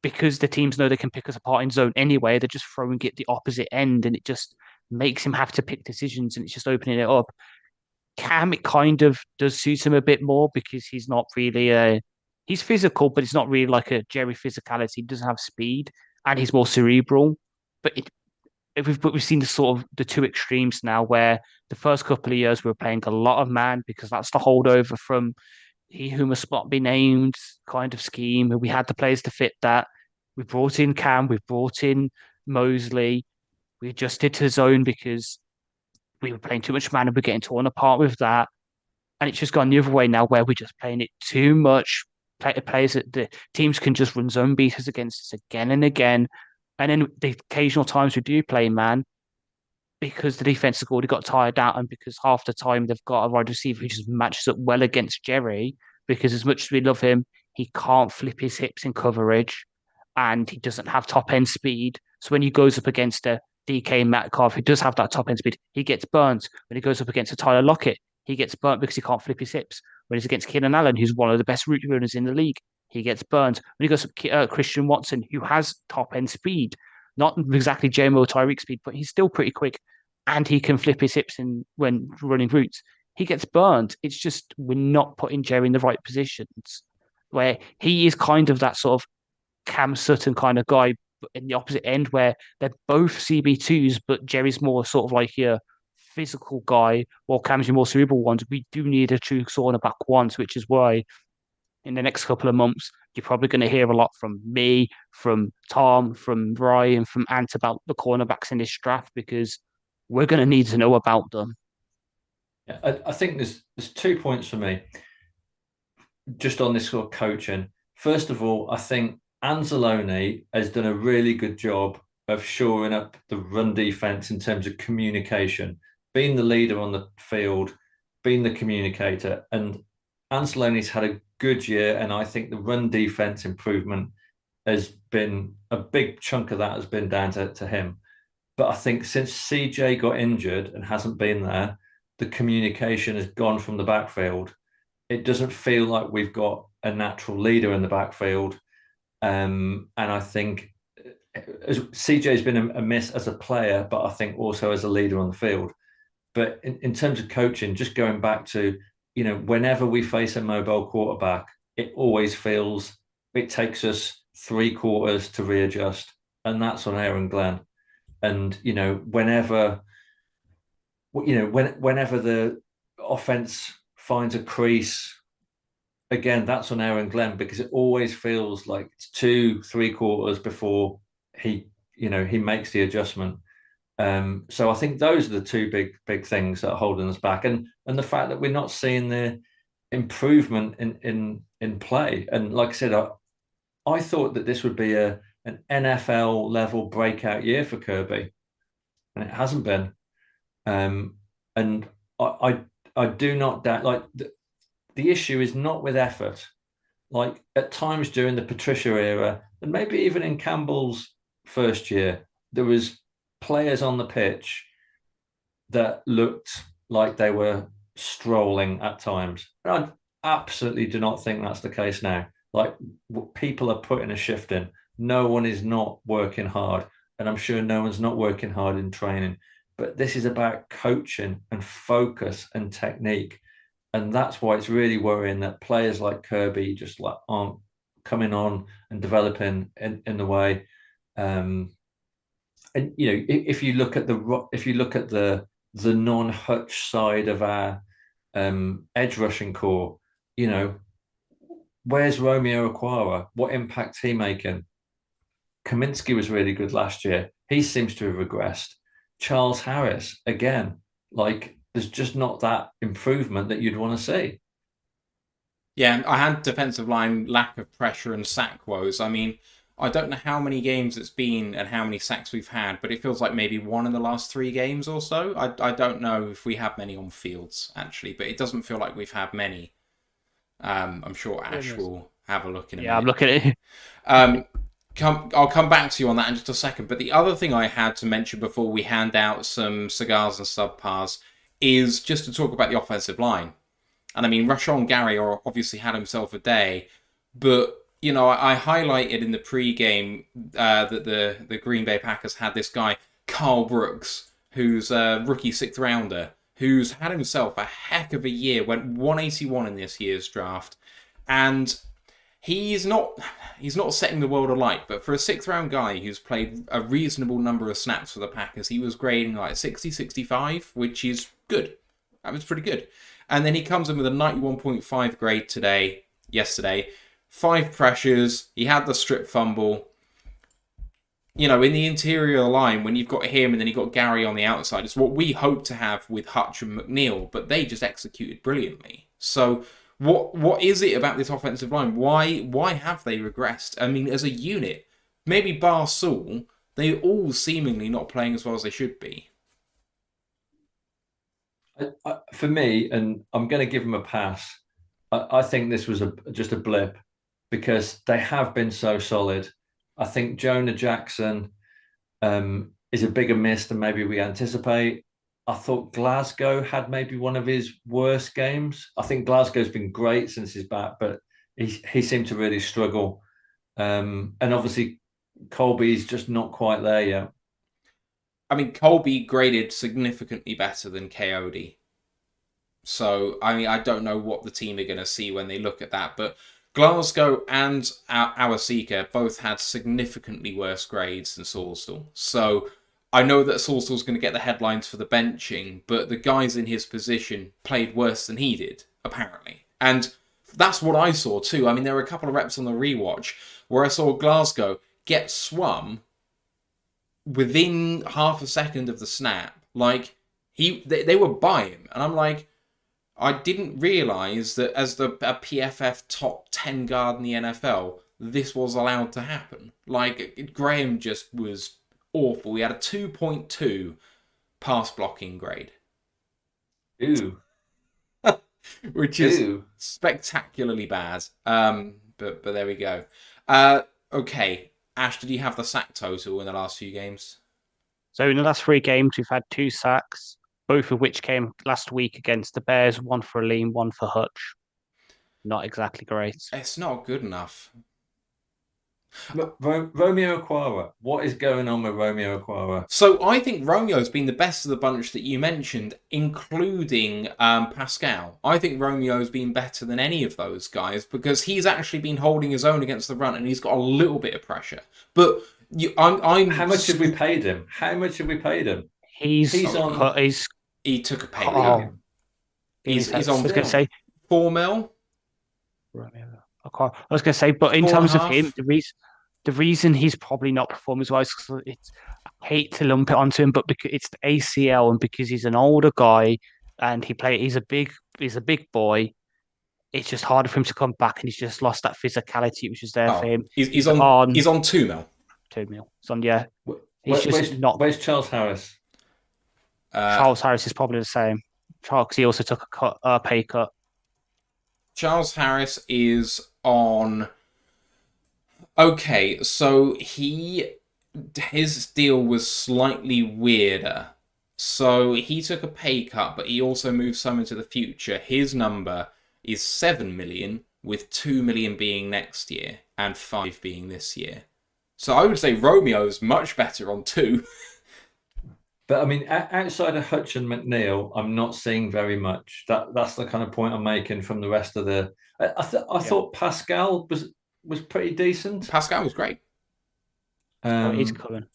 because the teams know they can pick us apart in zone anyway, they're just throwing it the opposite end, and it just makes him have to pick decisions, and it's just opening it up. Cam, it kind of does suit him a bit more because he's not really he's physical, but he's not really like a Jerry physicality. He doesn't have speed, and he's more cerebral. But we've seen the two extremes now, where the first couple of years we were playing a lot of man because that's the holdover from he who must not be named kind of scheme. We had the players to fit that. We brought in Cam, we brought in Mosley. We adjusted to zone because we were playing too much man and we're getting torn apart with that. And it's just gone the other way now where we're just playing it too much. Players that the teams can just run zone beaters against us again and again. And then the occasional times we do play man, because the defense have already got tired out and because half the time they've got a wide receiver who just matches up well against Jerry, because as much as we love him, he can't flip his hips in coverage, and he doesn't have top end speed. So when he goes up against a DK Metcalf, who does have that top end speed, he gets burnt. When he goes up against a Tyler Lockett, he gets burnt because he can't flip his hips. When he's against Keenan Allen, who's one of the best route runners in the league, he gets burnt. When he goes up Christian Watson, who has top end speed, not exactly JMO Tyreek speed, but he's still pretty quick, and he can flip his hips when running routes. He gets burned. It's just we're not putting Jerry in the right positions, where he is kind of that sort of Cam Sutton kind of guy in the opposite end, where they're both CB2s, but Jerry's more sort of like your physical guy, while Cam's your more cerebral ones. We do need a true cornerback once, which is why in the next couple of months, you're probably going to hear a lot from me, from Tom, from Ryan, from Ant about the cornerbacks in this draft, because we're going to need to know about them. Yeah, I think there's 2 points for me just on this sort of coaching. First of all, I think Anzalone has done a really good job of shoring up the run defense in terms of communication, being the leader on the field, being the communicator. And Anzalone's had a good year, and I think the run defense improvement has been a big chunk of that has been down to him. But I think since CJ got injured and hasn't been there, the communication has gone from the backfield. It doesn't feel like we've got a natural leader in the backfield. And I think CJ's been a miss as a player, but I think also as a leader on the field. But in terms of coaching, just going back to, whenever we face a mobile quarterback, it always feels it takes us 3 quarters to readjust. And that's on Aaron Glenn. And, whenever the offense finds a crease, again, that's on Aaron Glenn, because it always feels like it's 2-3 quarters before he makes the adjustment. So I think those are the 2 big things that are holding us back, and the fact that we're not seeing the improvement in play. And like I said, I thought that this would be an NFL level breakout year for Kirby, and it hasn't been. And I do not doubt, like, the issue is not with effort. Like, at times during the Patricia era, and maybe even in Campbell's first year, there was players on the pitch that looked like they were strolling at times. And I absolutely do not think that's the case now. Like, people are putting a shift in. No one is not working hard, and I'm sure no one's not working hard in training. But this is about coaching and focus and technique. And that's why it's really worrying that players like Kirby just aren't coming on and developing in the way. And if you look at the non-Hutch side of our edge rushing core, where's Romeo Okwara? What impact's he making? Kaminsky was really good last year. He seems to have regressed. Charles Harris, again, like, there's just not that improvement that you'd want to see. Yeah, I had defensive line lack of pressure and sack woes. I mean, I don't know how many games it's been and how many sacks we've had, but it feels like maybe 1 in the last 3 games or so. I don't know if we have many on fields, actually, but it doesn't feel like we've had many. I'm sure Ash will have a look in a minute. Yeah, I'm looking at it. I'll come back to you on that in just a second. But the other thing I had to mention before we hand out some cigars and subpars is just to talk about the offensive line. And I mean, Rashawn Gary obviously had himself a day, but I highlighted in the pre-game that the Green Bay Packers had this guy, Carl Brooks, who's a rookie 6th rounder, who's had himself a heck of a year, went 181 in this year's draft, and he's not setting the world alight, but for a 6th round guy who's played a reasonable number of snaps for the Packers, he was grading like 60, 65, which is good. That was pretty good. And then he comes in with a 91.5 grade yesterday, 5 pressures, he had the strip fumble. In the interior line, when you've got him and then you've got Gary on the outside, it's what we hope to have with Hutch and McNeil, but they just executed brilliantly. So what is it about this offensive line? Why have they regressed? I mean, as a unit, maybe bar Saul, they're all seemingly not playing as well as they should be. For me, and I'm going to give him a pass, I think this was just a blip, because they have been so solid. I think Jonah Jackson is a bigger miss than maybe we anticipate. I thought Glasgow had maybe one of his worst games. I think Glasgow's been great since he's back, but he seemed to really struggle. And obviously, Colby's just not quite there yet. I mean, Colby graded significantly better than Coyote. So, I mean, I don't know what the team are going to see when they look at that, but Glasgow and Awasika both had significantly worse grades than Sawstall. So, I know that Sawstall's going to get the headlines for the benching, but the guys in his position played worse than he did, apparently. And that's what I saw too. I mean, there were a couple of reps on the rewatch where I saw Glasgow get swum within half a second of the snap. Like, they were by him. And I'm like, I didn't realise that as a PFF top 10 guard in the NFL, this was allowed to happen. Like, Graham just was awful. He had a 2.2 pass blocking grade. Ooh. Which is spectacularly bad. But there we go. Okay. Ash, did you have the sack total in the last few games? So in the last 3 games, we've had 2 sacks, both of which came last week against the Bears, one for Aleem, one for Hutch. Not exactly great. It's not good enough. Romeo Okwara. What is going on with Romeo Okwara? So I think Romeo's been the best of the bunch that you mentioned, including Pascal. I think Romeo's been better than any of those guys because he's actually been holding his own against the run and he's got a little bit of pressure. But I'm how much have we paid him? He took a pay cut. He's on. I was going to say $4 million. I was going to say, but in terms of him, the reason he's probably not performing as well is because I hate to lump it onto him, but because it's the ACL and because he's an older guy and he's a big boy, it's just harder for him to come back, and he's just lost that physicality which was there for him. He's on $2 million. $2 million. So yeah, Where's Charles Harris? Charles Harris is probably the same. Charles, he also took a pay cut. Charles Harris is on. Okay, so his deal was slightly weirder. So he took a pay cut, but he also moved some into the future. His number is 7 million, with 2 million being next year and 5 being this year. So I would say Romeo's much better on 2. But I mean, outside of Hutch and McNeil, I'm not seeing very much. That's the kind of point I'm making from the rest of the. I thought Pascal was pretty decent. Pascal was great. He's coming.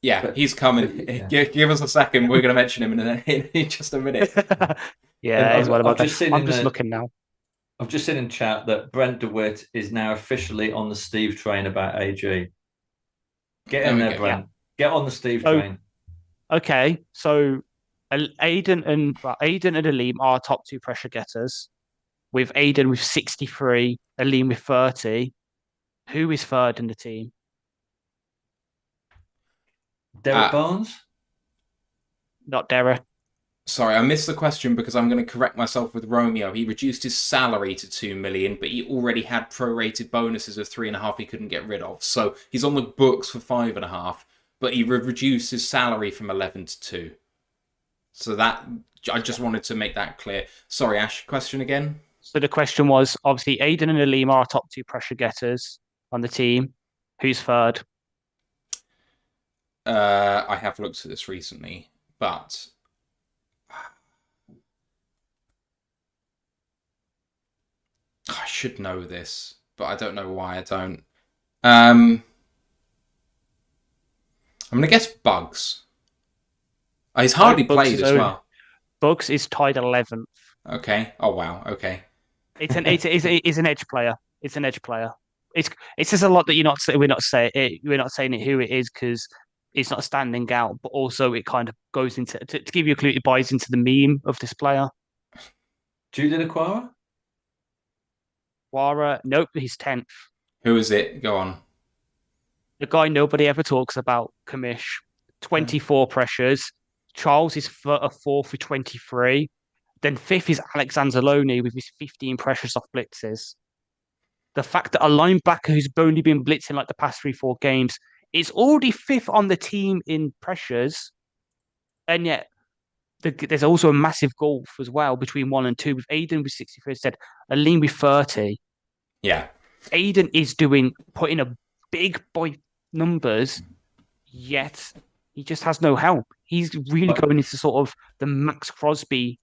Yeah, he's coming. Yeah. Give us a second. We're going to mention him in just a minute. I'm just looking now. I've just seen in chat that Brent DeWitt is now officially on the Steve train about AG. Get in there, Brent. Yeah. Get on the Steve train. Okay, so Aiden and Aleem are top 2 pressure getters, with Aiden with 63, Aleem with 30. Who is third in the team? Derek Barnes? Not Derek. Sorry, I missed the question because I'm going to correct myself with Romeo. He reduced his salary to 2 million, but he already had prorated bonuses of 3.5 he couldn't get rid of. So he's on the books for 5.5. But he reduced his salary from 11 to 2. So that I just wanted to make that clear. Sorry, Ash, question again? So the question was, obviously, Aiden and Aleem are top 2 pressure getters on the team. Who's third? I have looked at this recently, but I should know this, but I don't know why I don't. I'm going to guess Bugs. He's hardly played as well. Bugs is tied 11th. Okay. Oh, wow. Okay. It's an edge player. It's an edge player. It's just a lot that we're not saying who it is because it's not standing out, but also it kind of goes into to give you a clue. It buys into the meme of this player. Judith Aquara? Nope, he's 10th. Who is it? Go on. The guy nobody ever talks about, Kamish. 24 pressures. Charles is 4th with 23. Then 5th is Alex Anzalone with his 15 pressures off blitzes. the fact that a linebacker who's only been blitzing like the past 3-4 games is already 5th on the team in pressures, and yet there's also a massive gulf as well between 1 and 2, with Aiden with 63 instead, Aleem with 30. Yeah. Aiden is putting a big boy numbers, yet he just has no help. He's really going into sort of the Max Crosby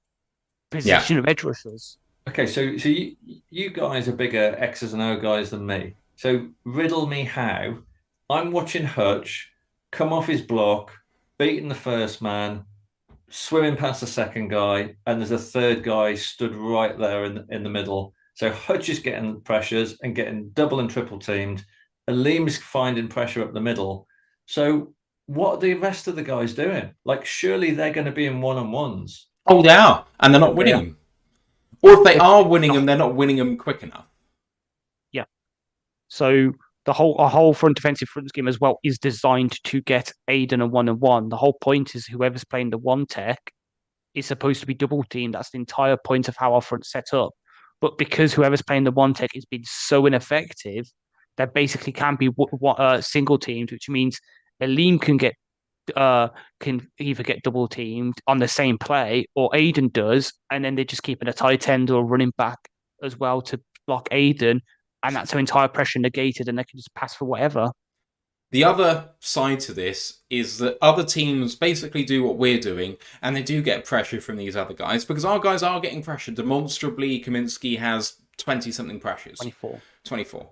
position of edge rushers. Okay, so you guys are bigger X's and O guys than me. So riddle me how. I'm watching Hutch come off his block, beating the first man, swimming past the second guy, and there's a third guy stood right there in the middle. So Hutch is getting pressures and getting double and triple teamed. Aleem's finding pressure up the middle. So what are the rest of the guys doing? Like, surely they're going to be in one-on-ones. Oh, they are, and they're not winning them. Or if they are winning them, they're not winning them quick enough. Yeah. So the whole defensive front scheme as well is designed to get Aiden a 1-on-1. The whole point is whoever's playing the one tech is supposed to be double teamed. That's the entire point of how our front's set up. But because whoever's playing the one tech has been so ineffective, there basically can be single teamed, which means Aleem can either get double teamed on the same play, or Aiden does, and then they're just keeping a tight end or running back as well to block Aiden, and that's their entire pressure negated, and they can just pass for whatever. The other side to this is that other teams basically do what we're doing, and they do get pressure from these other guys, because our guys are getting pressure. Demonstrably, Kaminsky has 20-something pressures. 24.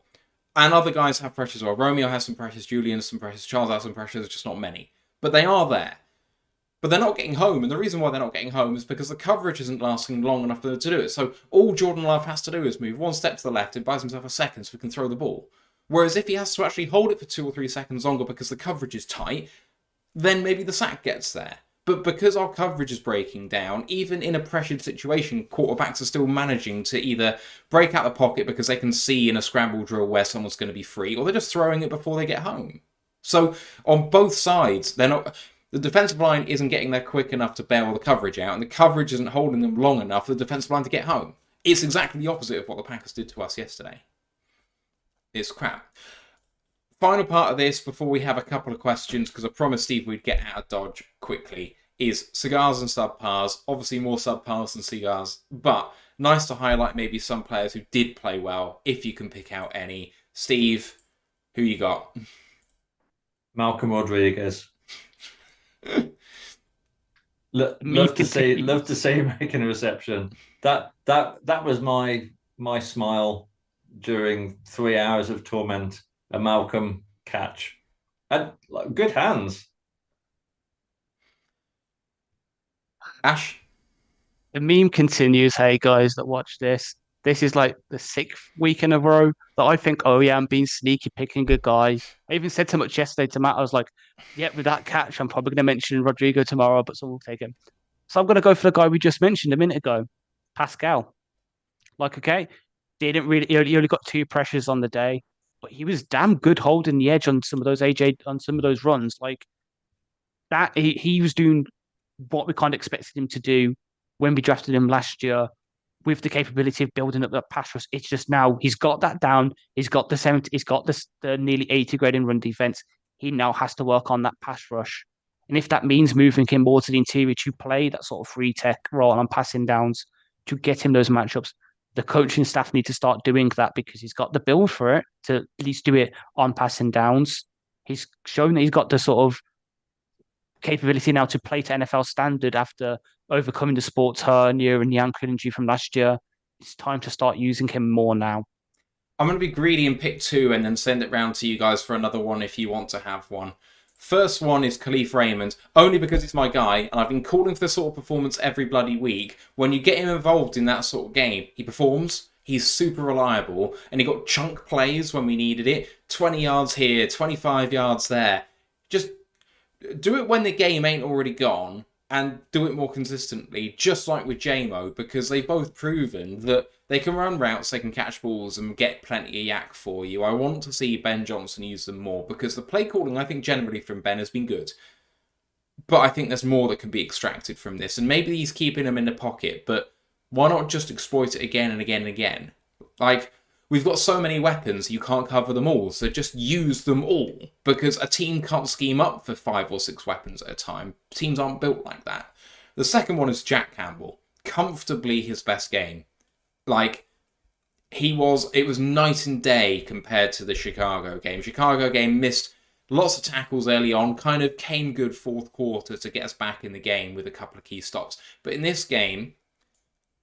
And other guys have pressures as well. Romeo has some pressures, Julian has some pressures, Charles has some pressures, just not many. But they are there. But they're not getting home, and the reason why they're not getting home is because the coverage isn't lasting long enough for them to do it. So all Jordan Love has to do is move one step to the left and buys himself a second so he can throw the ball. Whereas if he has to actually hold it for 2 or 3 seconds longer because the coverage is tight, then maybe the sack gets there. But because our coverage is breaking down, even in a pressured situation, quarterbacks are still managing to either break out the pocket because they can see in a scramble drill where someone's going to be free, or they're just throwing it before they get home. So on both sides, the defensive line isn't getting there quick enough to bail the coverage out, and the coverage isn't holding them long enough for the defensive line to get home. It's exactly the opposite of what the Packers did to us yesterday. It's crap. Final part of this, before we have a couple of questions, because I promised Steve we'd get out of Dodge quickly, is cigars and subpars. Obviously more subpars than cigars, but nice to highlight maybe some players who did play well, if you can pick out any. Steve, who you got? Malcolm Rodriguez. Love to see him making a reception. That was my smile during 3 hours of torment. A Malcolm catch. And good hands. Ash? The meme continues. Hey guys that watch this. This is like the 6th week in a row that I think, oh yeah, I'm being sneaky picking a guy. I even said so much yesterday to Matt. I was like, yeah, with that catch, I'm probably going to mention Rodrigo tomorrow, but someone will take him. So I'm going to go for the guy we just mentioned a minute ago, Pascal. Like, okay, he only got 2 pressures on the day, but he was damn good holding the edge on some of those runs. Like that, he was doing what we kind of expected him to do when we drafted him last year, with the capability of building up that pass rush. It's just now he's got that down. He's got the nearly 80 grade in run defense. He now has to work on that pass rush. And if that means moving him more to the interior to play that sort of free tech role on passing downs to get him those matchups, the coaching staff need to start doing that, because he's got the build for it to at least do it on passing downs. He's shown that he's got the sort of capability now to play to NFL standard after overcoming the sports hernia and the ankle injury from last year. It's time to start using him more now. I'm going to be greedy and pick 2 and then send it round to you guys for another one if you want to have one. First one is Khalif Raymond, only because it's my guy, and I've been calling for this sort of performance every bloody week. When you get him involved in that sort of game, he performs. He's super reliable, and he got chunk plays when we needed it. 20 yards here, 25 yards there. Just do it when the game ain't already gone, and do it more consistently, just like with JMO, because they've both proven that they can run routes, they can catch balls, and get plenty of yak for you. I want to see Ben Johnson use them more, because the play calling, I think, generally from Ben has been good. But I think there's more that can be extracted from this, and maybe he's keeping them in the pocket, but why not just exploit it again and again and again? Like, we've got so many weapons, you can't cover them all, so just use them all, because a team can't scheme up for 5 or 6 weapons at a time. Teams aren't built like that. The second one is Jack Campbell. Comfortably his best game. Like, it was night and day compared to the Chicago game. Chicago game missed lots of tackles early on, kind of came good fourth quarter to get us back in the game with a couple of key stops. But in this game,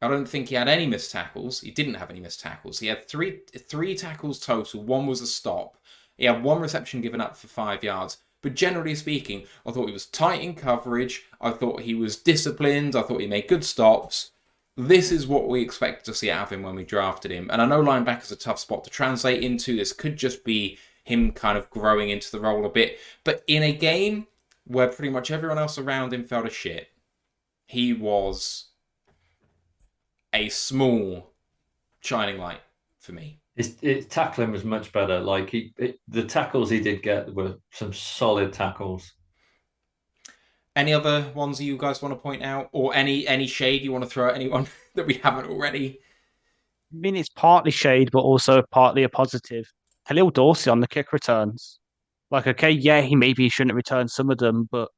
I don't think he had any missed tackles. He didn't have any missed tackles. He had three tackles total. One was a stop. He had 1 reception given up for 5 yards. But generally speaking, I thought he was tight in coverage. I thought he was disciplined. I thought he made good stops. This is what we expected to see out of him when we drafted him. And I know linebacker's a tough spot to translate into. This could just be him kind of growing into the role a bit. But in a game where pretty much everyone else around him felt a shit, he was a small shining light for me. His tackling was much better. Like the tackles he did get were some solid tackles. Any other ones you guys want to point out, or any shade you want to throw at anyone that we haven't already? I mean, it's partly shade, but also partly a positive. Khalil Dorsey on the kick returns. Like, okay, yeah, he shouldn't return some of them, but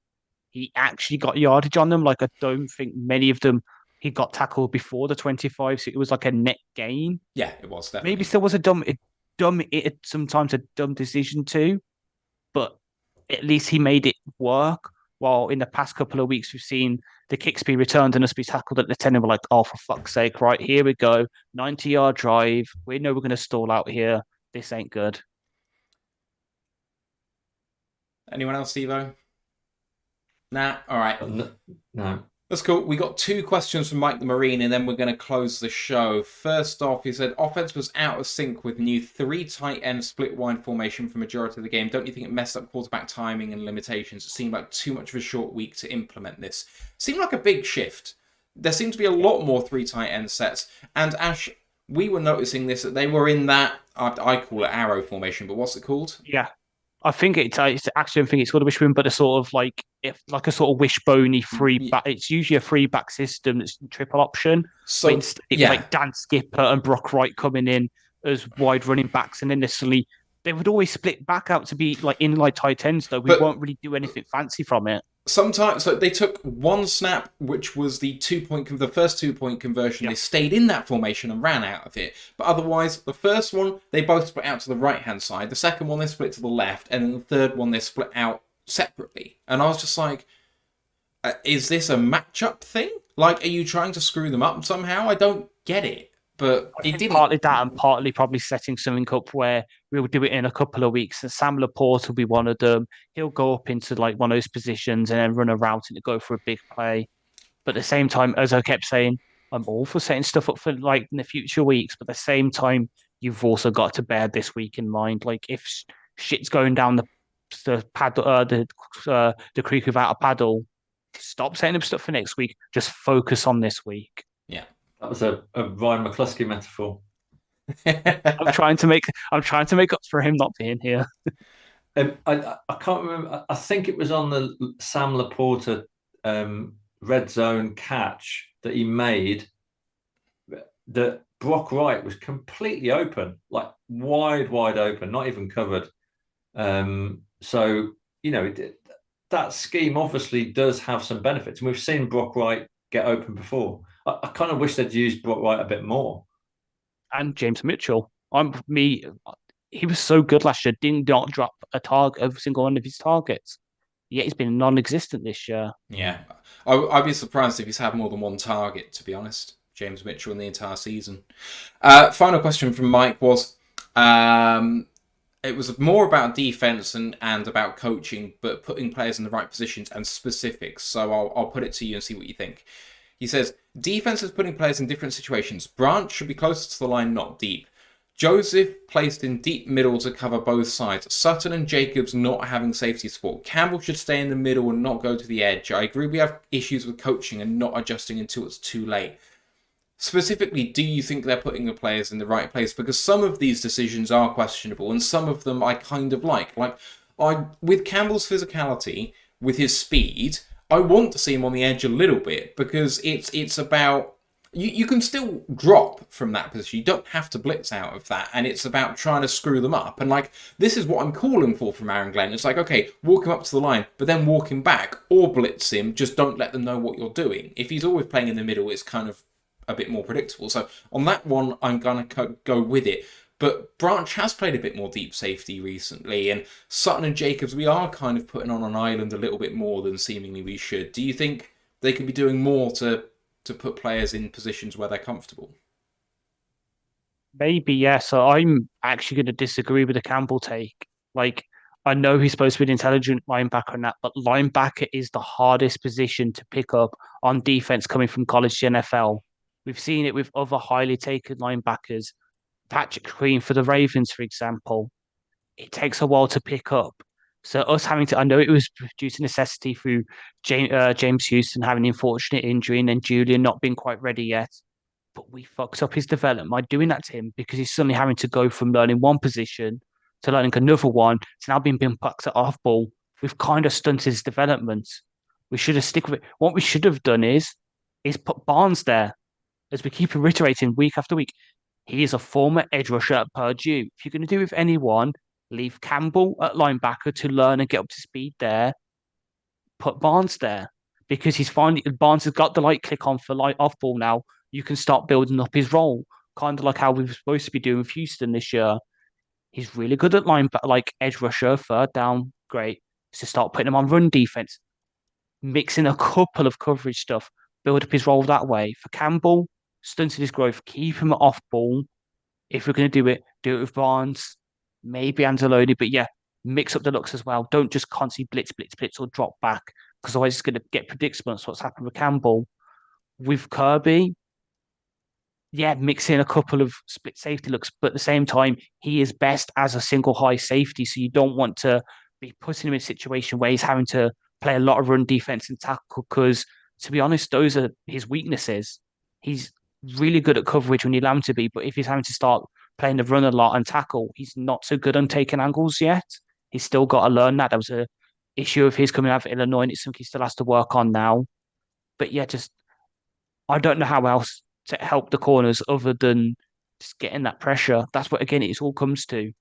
he actually got yardage on them. Like, I don't think many of them he got tackled before the 25, so it was like a net gain. Yeah, it was definitely. Maybe still was sometimes a dumb decision too, but at least he made it work. While in the past couple of weeks, we've seen the kicks be returned and us be tackled at the 10, and we're like, oh, for fuck's sake, right, here we go. 90-yard drive. We know we're going to stall out here. This ain't good. Anyone else, Stevo? Nah, all right. No. That's cool. We got 2 questions from Mike the Marine, and then we're going to close the show. First off, he said, offense was out of sync with new 3 tight end split wide formation for majority of the game. Don't you think it messed up quarterback timing and limitations? It seemed like too much of a short week to implement this. Seemed like a big shift. There seemed to be a lot more 3 tight end sets. And Ash, we were noticing this, that they were in that, I call it arrow formation, but what's it called? Yeah. I think it's actually, I think it's called a wishbone, but a sort of like a sort of wishboney free back. It's usually a free back system that's triple option. So it's like Dan Skipper and Brock Wright coming in as wide running backs, and then they would always split back out to be like inline tight ends. Though we won't really do anything fancy from it. Sometimes, so they took 1 snap, which was the first 2-point conversion. Yep. They stayed in that formation and ran out of it. But otherwise, the first one, they both split out to the right-hand side. The second one, they split to the left. And then the third one, they split out separately. And I was just like, is this a matchup thing? Like, are you trying to screw them up somehow? I don't get it. But it didn't. Partly that, and partly probably setting something up where we'll do it in a couple of weeks. And Sam Laporte will be one of them. He'll go up into like one of those positions and then run a route and go for a big play. But at the same time, as I kept saying, I'm all for setting stuff up for like in the future weeks. But at the same time, you've also got to bear this week in mind. Like if shit's going down the creek without a paddle, stop setting up stuff for next week. Just focus on this week. Yeah. That was a Ryan McCluskey metaphor. I'm trying to make up for him not being here. I can't remember. I think it was on the Sam Laporta red zone catch that he made. That Brock Wright was completely open, like wide open, not even covered. So that scheme obviously does have some benefits, and we've seen Brock Wright get open before. I kind of wish they'd used Brock Wright a bit more. And James Mitchell. He was so good last year, did not drop a single one of his targets. Yet he's been non-existent this year. Yeah. I'd be surprised if he's had more than 1 target, to be honest. James Mitchell in the entire season. Final question from Mike was, it was more about defense and about coaching, but putting players in the right positions and specifics. So I'll put it to you and see what you think. He says, defense is putting players in different situations. Branch should be closer to the line, not deep. Joseph placed in deep middle to cover both sides. Sutton and Jacobs not having safety support. Campbell should stay in the middle and not go to the edge. I agree we have issues with coaching and not adjusting until it's too late. Specifically, do you think they're putting the players in the right place? Because some of these decisions are questionable and some of them I kind of like. With Campbell's physicality, with his speed, I want to see him on the edge a little bit because it's about You can still drop from that position. You don't have to blitz out of that, and it's about trying to screw them up. And like, this is what I'm calling for from Aaron Glenn. It's like, okay, walk him up to the line, but then walk him back or blitz him. Just don't let them know what you're doing. If he's always playing in the middle, it's kind of a bit more predictable. So on that one, I'm gonna go with it. But Branch has played a bit more deep safety recently, and Sutton and Jacobs, we are kind of putting on an island a little bit more than seemingly we should. Do you think they could be doing more to put players in positions where they're comfortable? Maybe, yeah. So I'm actually going to disagree with the Campbell take. Like, I know he's supposed to be an intelligent linebacker and that, but linebacker is the hardest position to pick up on defense coming from college to NFL. We've seen it with other highly taken linebackers. Patrick Queen for the Ravens, for example. It takes a while to pick up. So us having to, I know it was due to necessity through James Houston having an unfortunate injury and then Julian not being quite ready yet. But we fucked up his development by doing that to him because he's suddenly having to go from learning one position to learning another one to now being plucked at off ball. We've kind of stunted his development. We should have stick with it. What we should have done is put Barnes there, as we keep reiterating week after week. He is a former edge rusher at Purdue. If you're going to do it with anyone, leave Campbell at linebacker to learn and get up to speed there. Put Barnes there because he's finally Barnes has got the light click on for light off ball now. You can start building up his role, kind of like how we were supposed to be doing with Houston this year. He's really good at linebacker, like edge rusher, third down, great. So start putting him on run defense, mixing a couple of coverage stuff, build up his role that way. For Campbell, stunted his growth, keep him off ball. If we're going to do it with Barnes, maybe Anzalone, but yeah, mix up the looks as well. Don't just constantly blitz, or drop back, because otherwise it's going to get predictable. That's what's happened with Campbell. With Kirby, yeah, mix in a couple of split safety looks, but at the same time, he is best as a single high safety. So you don't want to be putting him in a situation where he's having to play a lot of run defense and tackle, because to be honest, those are his weaknesses. He's really good at coverage when you allow him to be, but if he's having to start playing the run a lot and tackle, he's not so good on taking angles yet. He's still got to learn that. That was a issue of his coming out of Illinois, and it's something he still has to work on now. But yeah, just I don't know how else to help the corners other than just getting that pressure. That's what again it all comes to.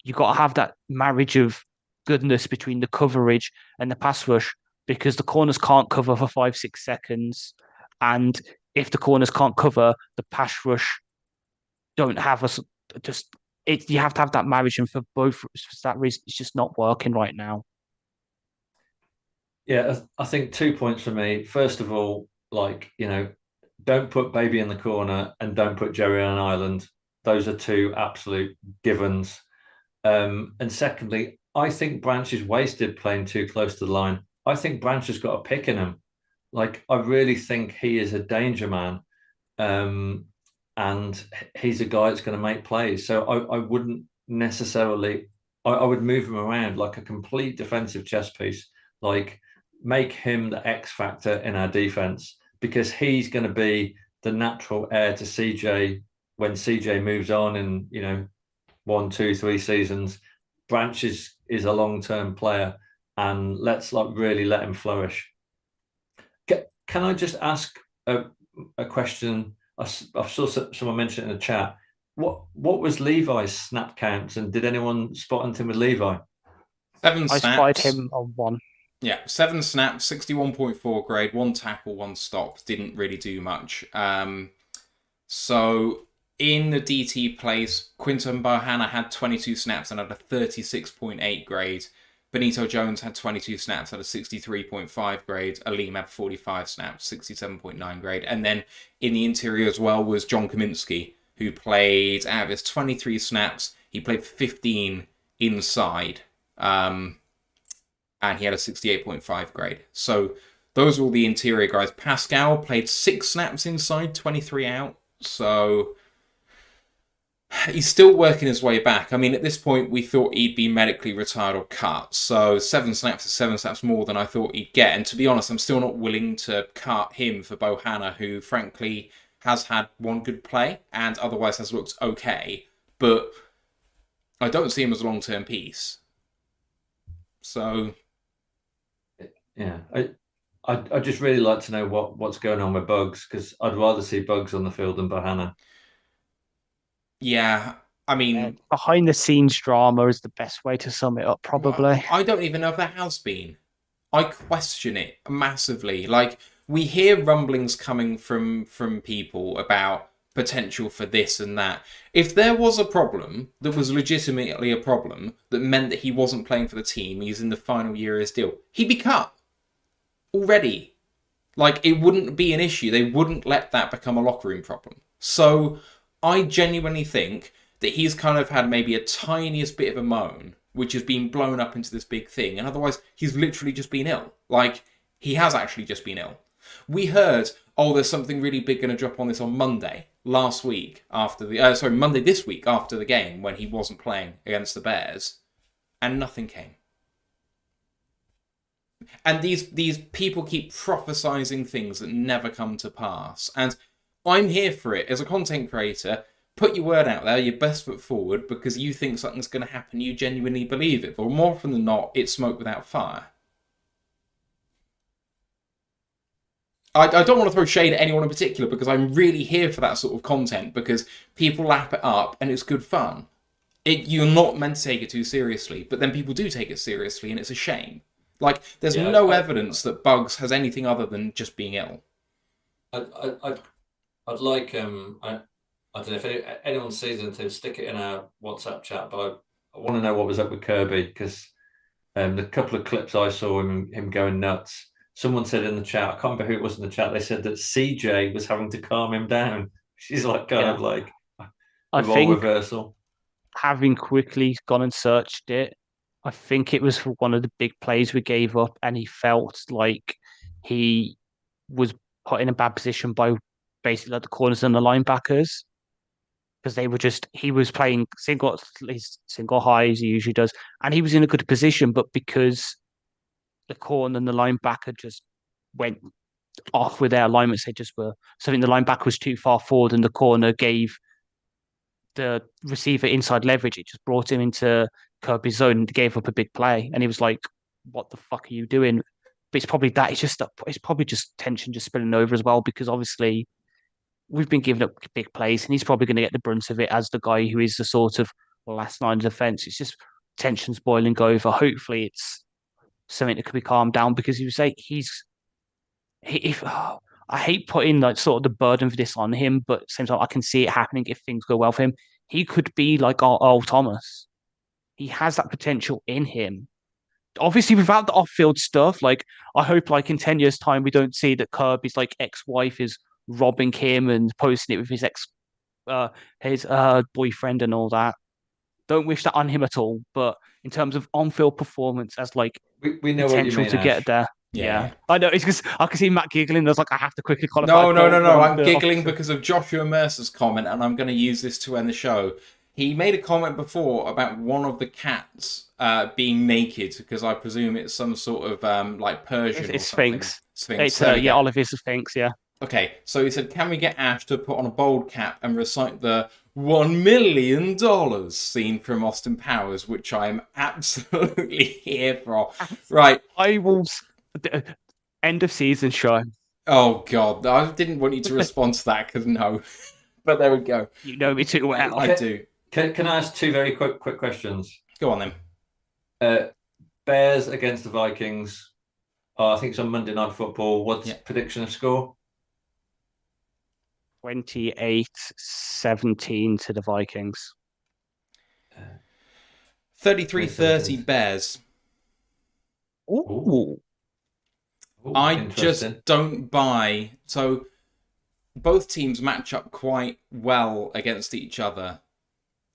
You got to have that marriage of goodness between the coverage and the pass rush, because the corners can't cover for 5-6 seconds, and if the corners can't cover, the pass rush don't have us. Just it. You have to have that marriage, and for both for that reason, it's just not working right now. Yeah, I think 2 points for me. First of all, like, don't put Baby in the corner and don't put Jerry on an island. Those are two absolute givens. And secondly, I think Branch is wasted playing too close to the line. I think Branch has got a pick in him. Like, I really think he is a danger man. And he's a guy that's going to make plays. So I wouldn't necessarily, I would move him around like a complete defensive chess piece. Like, make him the X factor in our defense, because he's going to be the natural heir to CJ when CJ moves on in 1, 2, 3 seasons. Branch is a long-term player, and let's really let him flourish. Can I just ask a question? I saw someone mention it in the chat. What was Levi's snap counts, and did anyone spot anything with Levi? 7 snaps. I spied him on 1. Yeah, 7 snaps, 61.4 grade, 1 tackle, 1 stop. Didn't really do much. So in the DT place, Quinton Bohanna had 22 snaps and had a 36.8 grade. Benito Jones had 22 snaps at a 63.5 grade. Aleem had 45 snaps, 67.9 grade. And then in the interior as well was John Kaminsky, who played, out of his 23 snaps, he played 15 inside. And he had a 68.5 grade. So those were all the interior guys. Pascal played 6 snaps inside, 23 out. So he's still working his way back. I mean, at this point, we thought he'd be medically retired or cut. So 7 snaps is 7 snaps more than I thought he'd get. And to be honest, I'm still not willing to cut him for Bohanna, who frankly has had one good play and otherwise has looked okay. But I don't see him as a long-term piece. So... yeah, I just really like to know what's going on with Bugs, because I'd rather see Bugs on the field than Bahana. Yeah, I mean, behind the scenes drama is the best way to sum it up, probably. I don't even know if there has been. I question it massively. Like, we hear rumblings coming from people about potential for this and that. If there was a problem that was legitimately a problem that meant that he wasn't playing for the team, he's in the final year of his deal, he'd be cut already. Like, it wouldn't be an issue. They wouldn't let that become a locker room problem. So I genuinely think that he's kind of had maybe a tiniest bit of a moan, which has been blown up into this big thing. And otherwise, he's literally just been ill. Like, he has actually just been ill. We heard, oh, there's something really big going to drop on this on Monday last week after the... Monday this week after the game when he wasn't playing against the Bears. And nothing came. And these people keep prophesizing things that never come to pass. And I'm here for it. As a content creator, put your word out there, your best foot forward, because you think something's going to happen, you genuinely believe it. But more often than not, it's smoke without fire. I don't want to throw shade at anyone in particular, because I'm really here for that sort of content, because people lap it up and it's good fun. You're not meant to take it too seriously, but then people do take it seriously, and it's a shame. Like, there's no evidence that Bugs has anything other than just being ill. I'd like, I don't know if anyone sees it, to stick it in our WhatsApp chat, but I want to know what was up with Kirby, because the couple of clips I saw him going nuts, someone said in the chat, I can't remember who it was in the chat, they said that CJ was having to calm him down. She's like, kind of like a role reversal. Having quickly gone and searched it, I think it was for one of the big plays we gave up, and he felt like he was put in a bad position by basically like the corners and the linebackers, because he was playing single high as he usually does, and he was in a good position, but because the corner and the linebacker just went off with their alignments, the linebacker was too far forward and the corner gave the receiver inside leverage. It just brought him into Kirby's zone and gave up a big play. And he was like, what the fuck are you doing? But it's probably that. It's probably just tension just spilling over as well, because obviously we've been giving up big plays and he's probably going to get the brunt of it as the guy who is the sort of last line of defense. It's just tension's boiling over. Hopefully it's something that could be calmed down, because he was like, I hate putting like sort of the burden of this on him, but at the same time I can see it happening if things go well for him. He could be like our Earl Thomas. He has that potential in him. Obviously, without the off-field stuff, like I hope, like in 10 years' time, we don't see that Kirby's like ex-wife is robbing him and posting it with his boyfriend and all that. Don't wish that on him at all. But in terms of on-field performance, as like we know potential what you mean, to get there. Yeah. I know. It's because I can see Matt giggling. There's like, I have to quickly qualify. No. I'm giggling because of Joshua Mercer's comment, and I'm going to use this to end the show. He made a comment before about one of the cats being naked, because I presume it's some sort of like Persian it's or something. Sphinx. It's Oliver's a Sphinx, yeah. Okay, so he said, can we get Ash to put on a bold cap and recite the $1 million scene from Austin Powers, which I am absolutely here for. Right. I will... End of season show. Oh, God. I didn't want you to respond to that, because no. But there we go. You know me too well. I do. Can I ask two very quick questions? Go on, then. Bears against the Vikings. I think it's on Monday Night Football. What's prediction of score? 28-17 to the Vikings. 33-30 Bears. Ooh. I just don't buy. So both teams match up quite well against each other,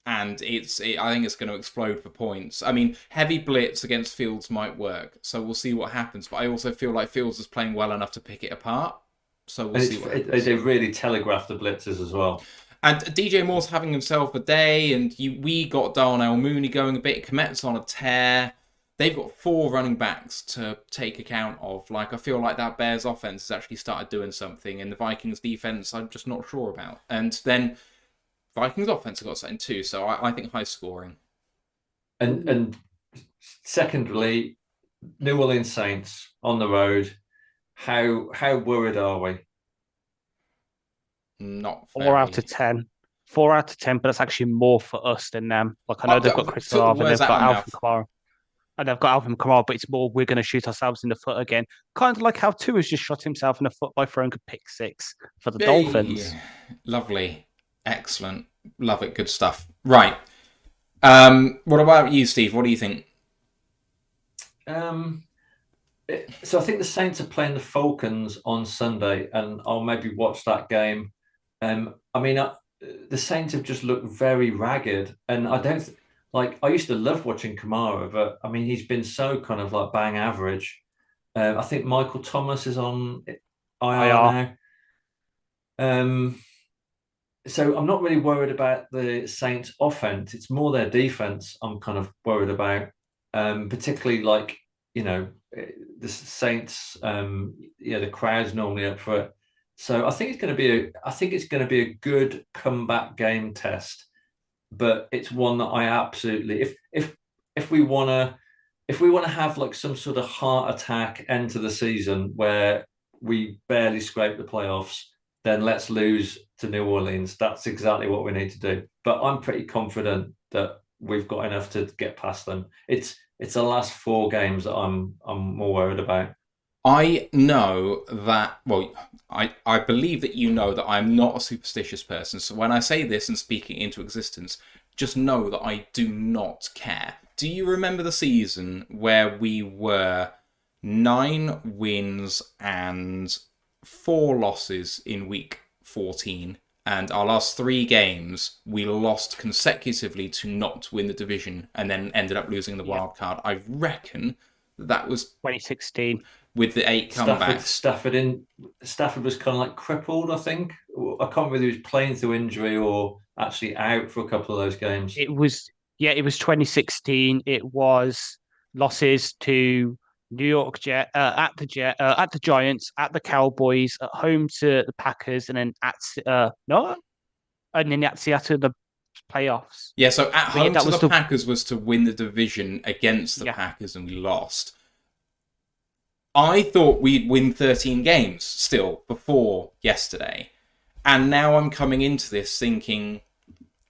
and I think it's going to explode for points. I mean, heavy blitz against Fields might work, so we'll see what happens. But I also feel like Fields is playing well enough to pick it apart, so we'll see what happens. They really telegraph the blitzes as well. And DJ Moore's having himself a day, and we got Darnell Mooney going a bit. Komet's on a tear. They've got 4 running backs to take account of. Like, I feel like that Bears offense has actually started doing something, and the Vikings defense I'm just not sure about. And then Vikings offense have got something too, so I think high scoring. And secondly, New Orleans Saints on the road. how worried are we? Not 4 out very. of 10. 4 out of 10, but it's actually more for us than them. Like, I know they've got Chris Took the Olave and words they've out got of my Alvin mouth. Kamara. And they've got Alvin Kamara, but it's more we're going to shoot ourselves in the foot again. Kind of like how Tua's just shot himself in the foot by throwing a pick six for the Dolphins. Lovely. Excellent. Love it. Good stuff. Right. What about you, Steve? What do you think? So I think the Saints are playing the Falcons on Sunday, and I'll maybe watch that game. I mean, the Saints have just looked very ragged, and I don't like. I used to love watching Kamara, but I mean, he's been so kind of like bang average. I think Michael Thomas is on IR now. So I'm not really worried about the Saints' offense. It's more their defense I'm kind of worried about, particularly like, the Saints. The crowd's normally up for it. So I think it's going to be a good comeback game test, but it's one that I absolutely, if we want to have like some sort of heart attack end to the season where we barely scrape the playoffs, then let's lose to New Orleans. That's exactly what we need to do. But I'm pretty confident that we've got enough to get past them. It's the last 4 games that I'm more worried about. I know that, well, I believe that you know that I'm not a superstitious person. So when I say this and speak it into existence, just know that I do not care. Do you remember the season where we were 9 wins and 4 losses in week 14? And our last 3 games, we lost consecutively to not win the division and then ended up losing the wild card. I reckon that was 2016. With the 8 comebacks. Stafford was kind of like crippled, I think. I can't remember if he was playing through injury or actually out for a couple of those games. It was 2016. It was losses to New York at the Giants, at the Cowboys, at home to the Packers, and then at Seattle in the playoffs. Yeah, so at home to the Packers was to win the division against the Packers, and we lost. I thought we'd win 13 games still before yesterday, and now I'm coming into this thinking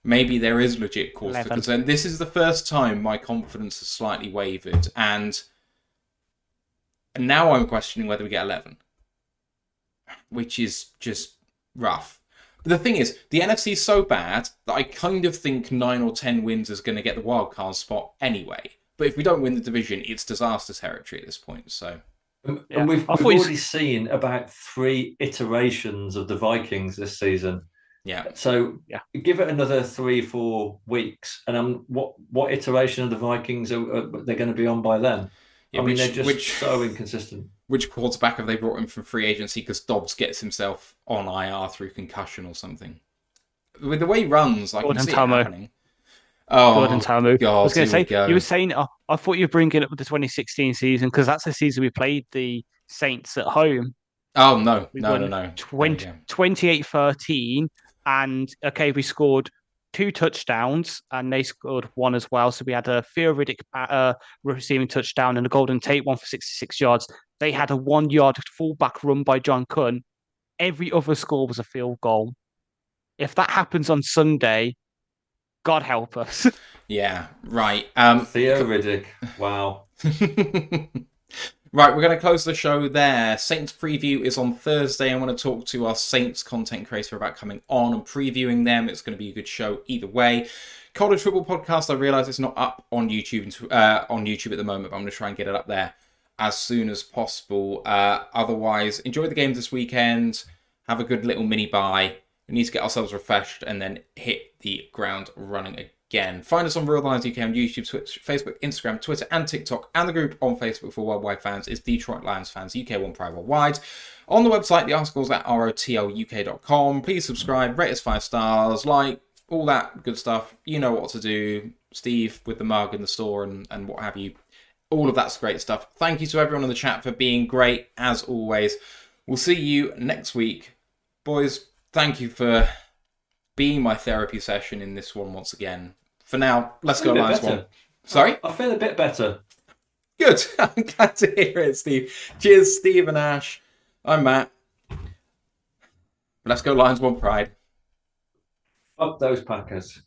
maybe there is legit cause for concern. This is the first time my confidence has slightly wavered, and now I'm questioning whether we get 11, which is just rough. But the thing is, the NFC is so bad that I kind of think 9 or 10 wins is going to get the wildcard spot anyway. But if we don't win the division, it's disaster territory at this point, so... And we've already seen about 3 iterations of the Vikings this season. Yeah. So give it another 3-4 weeks, and what iteration of the Vikings are they going to be on by then? Yeah, they're just so inconsistent. Which quarterback have they brought in from free agency because Dobbs gets himself on IR through concussion or something? With the way he runs, I can see it happening. Oh, Gordon Tamu. God, I was going to say, you were saying, I thought you were bringing up the 2016 season because that's the season we played the Saints at home. Oh, no. We No. 28-13, and we scored 2 touchdowns and they scored 1 as well. So we had a Theo Riddick receiving touchdown and a Golden Tate one for 66 yards. They had a 1-yard fullback run by John Kunn. Every other score was a field goal. If that happens on Sunday, God help us. Yeah, right. Theo Riddick. Wow. Right, we're going to close the show there. Saints preview is on Thursday. I want to talk to our Saints content creator about coming on and previewing them. It's going to be a good show either way. College Football Podcast, I realise it's not up on YouTube at the moment, but I'm going to try and get it up there as soon as possible. Otherwise, enjoy the games this weekend. Have a good little mini bye. We need to get ourselves refreshed and then hit the ground running again. Find us on Real Lions UK on YouTube, Twitch, Facebook, Instagram, Twitter, and TikTok. And the group on Facebook for Worldwide Fans is Detroit Lions Fans UK 1 Pride Worldwide. On the website, the article's at rotluk.com. Please subscribe, rate us 5 stars, like, all that good stuff. You know what to do. Steve with the mug in the store and what have you. All of that's great stuff. Thank you to everyone in the chat for being great, as always. We'll see you next week. Boys, thank you for being my therapy session in this one once again. For now, let's go Lions 1. Sorry? I feel a bit better. Good. I'm glad to hear it, Steve. Cheers, Steve and Ash. I'm Matt. Let's go Lions, one pride. Fuck those Packers.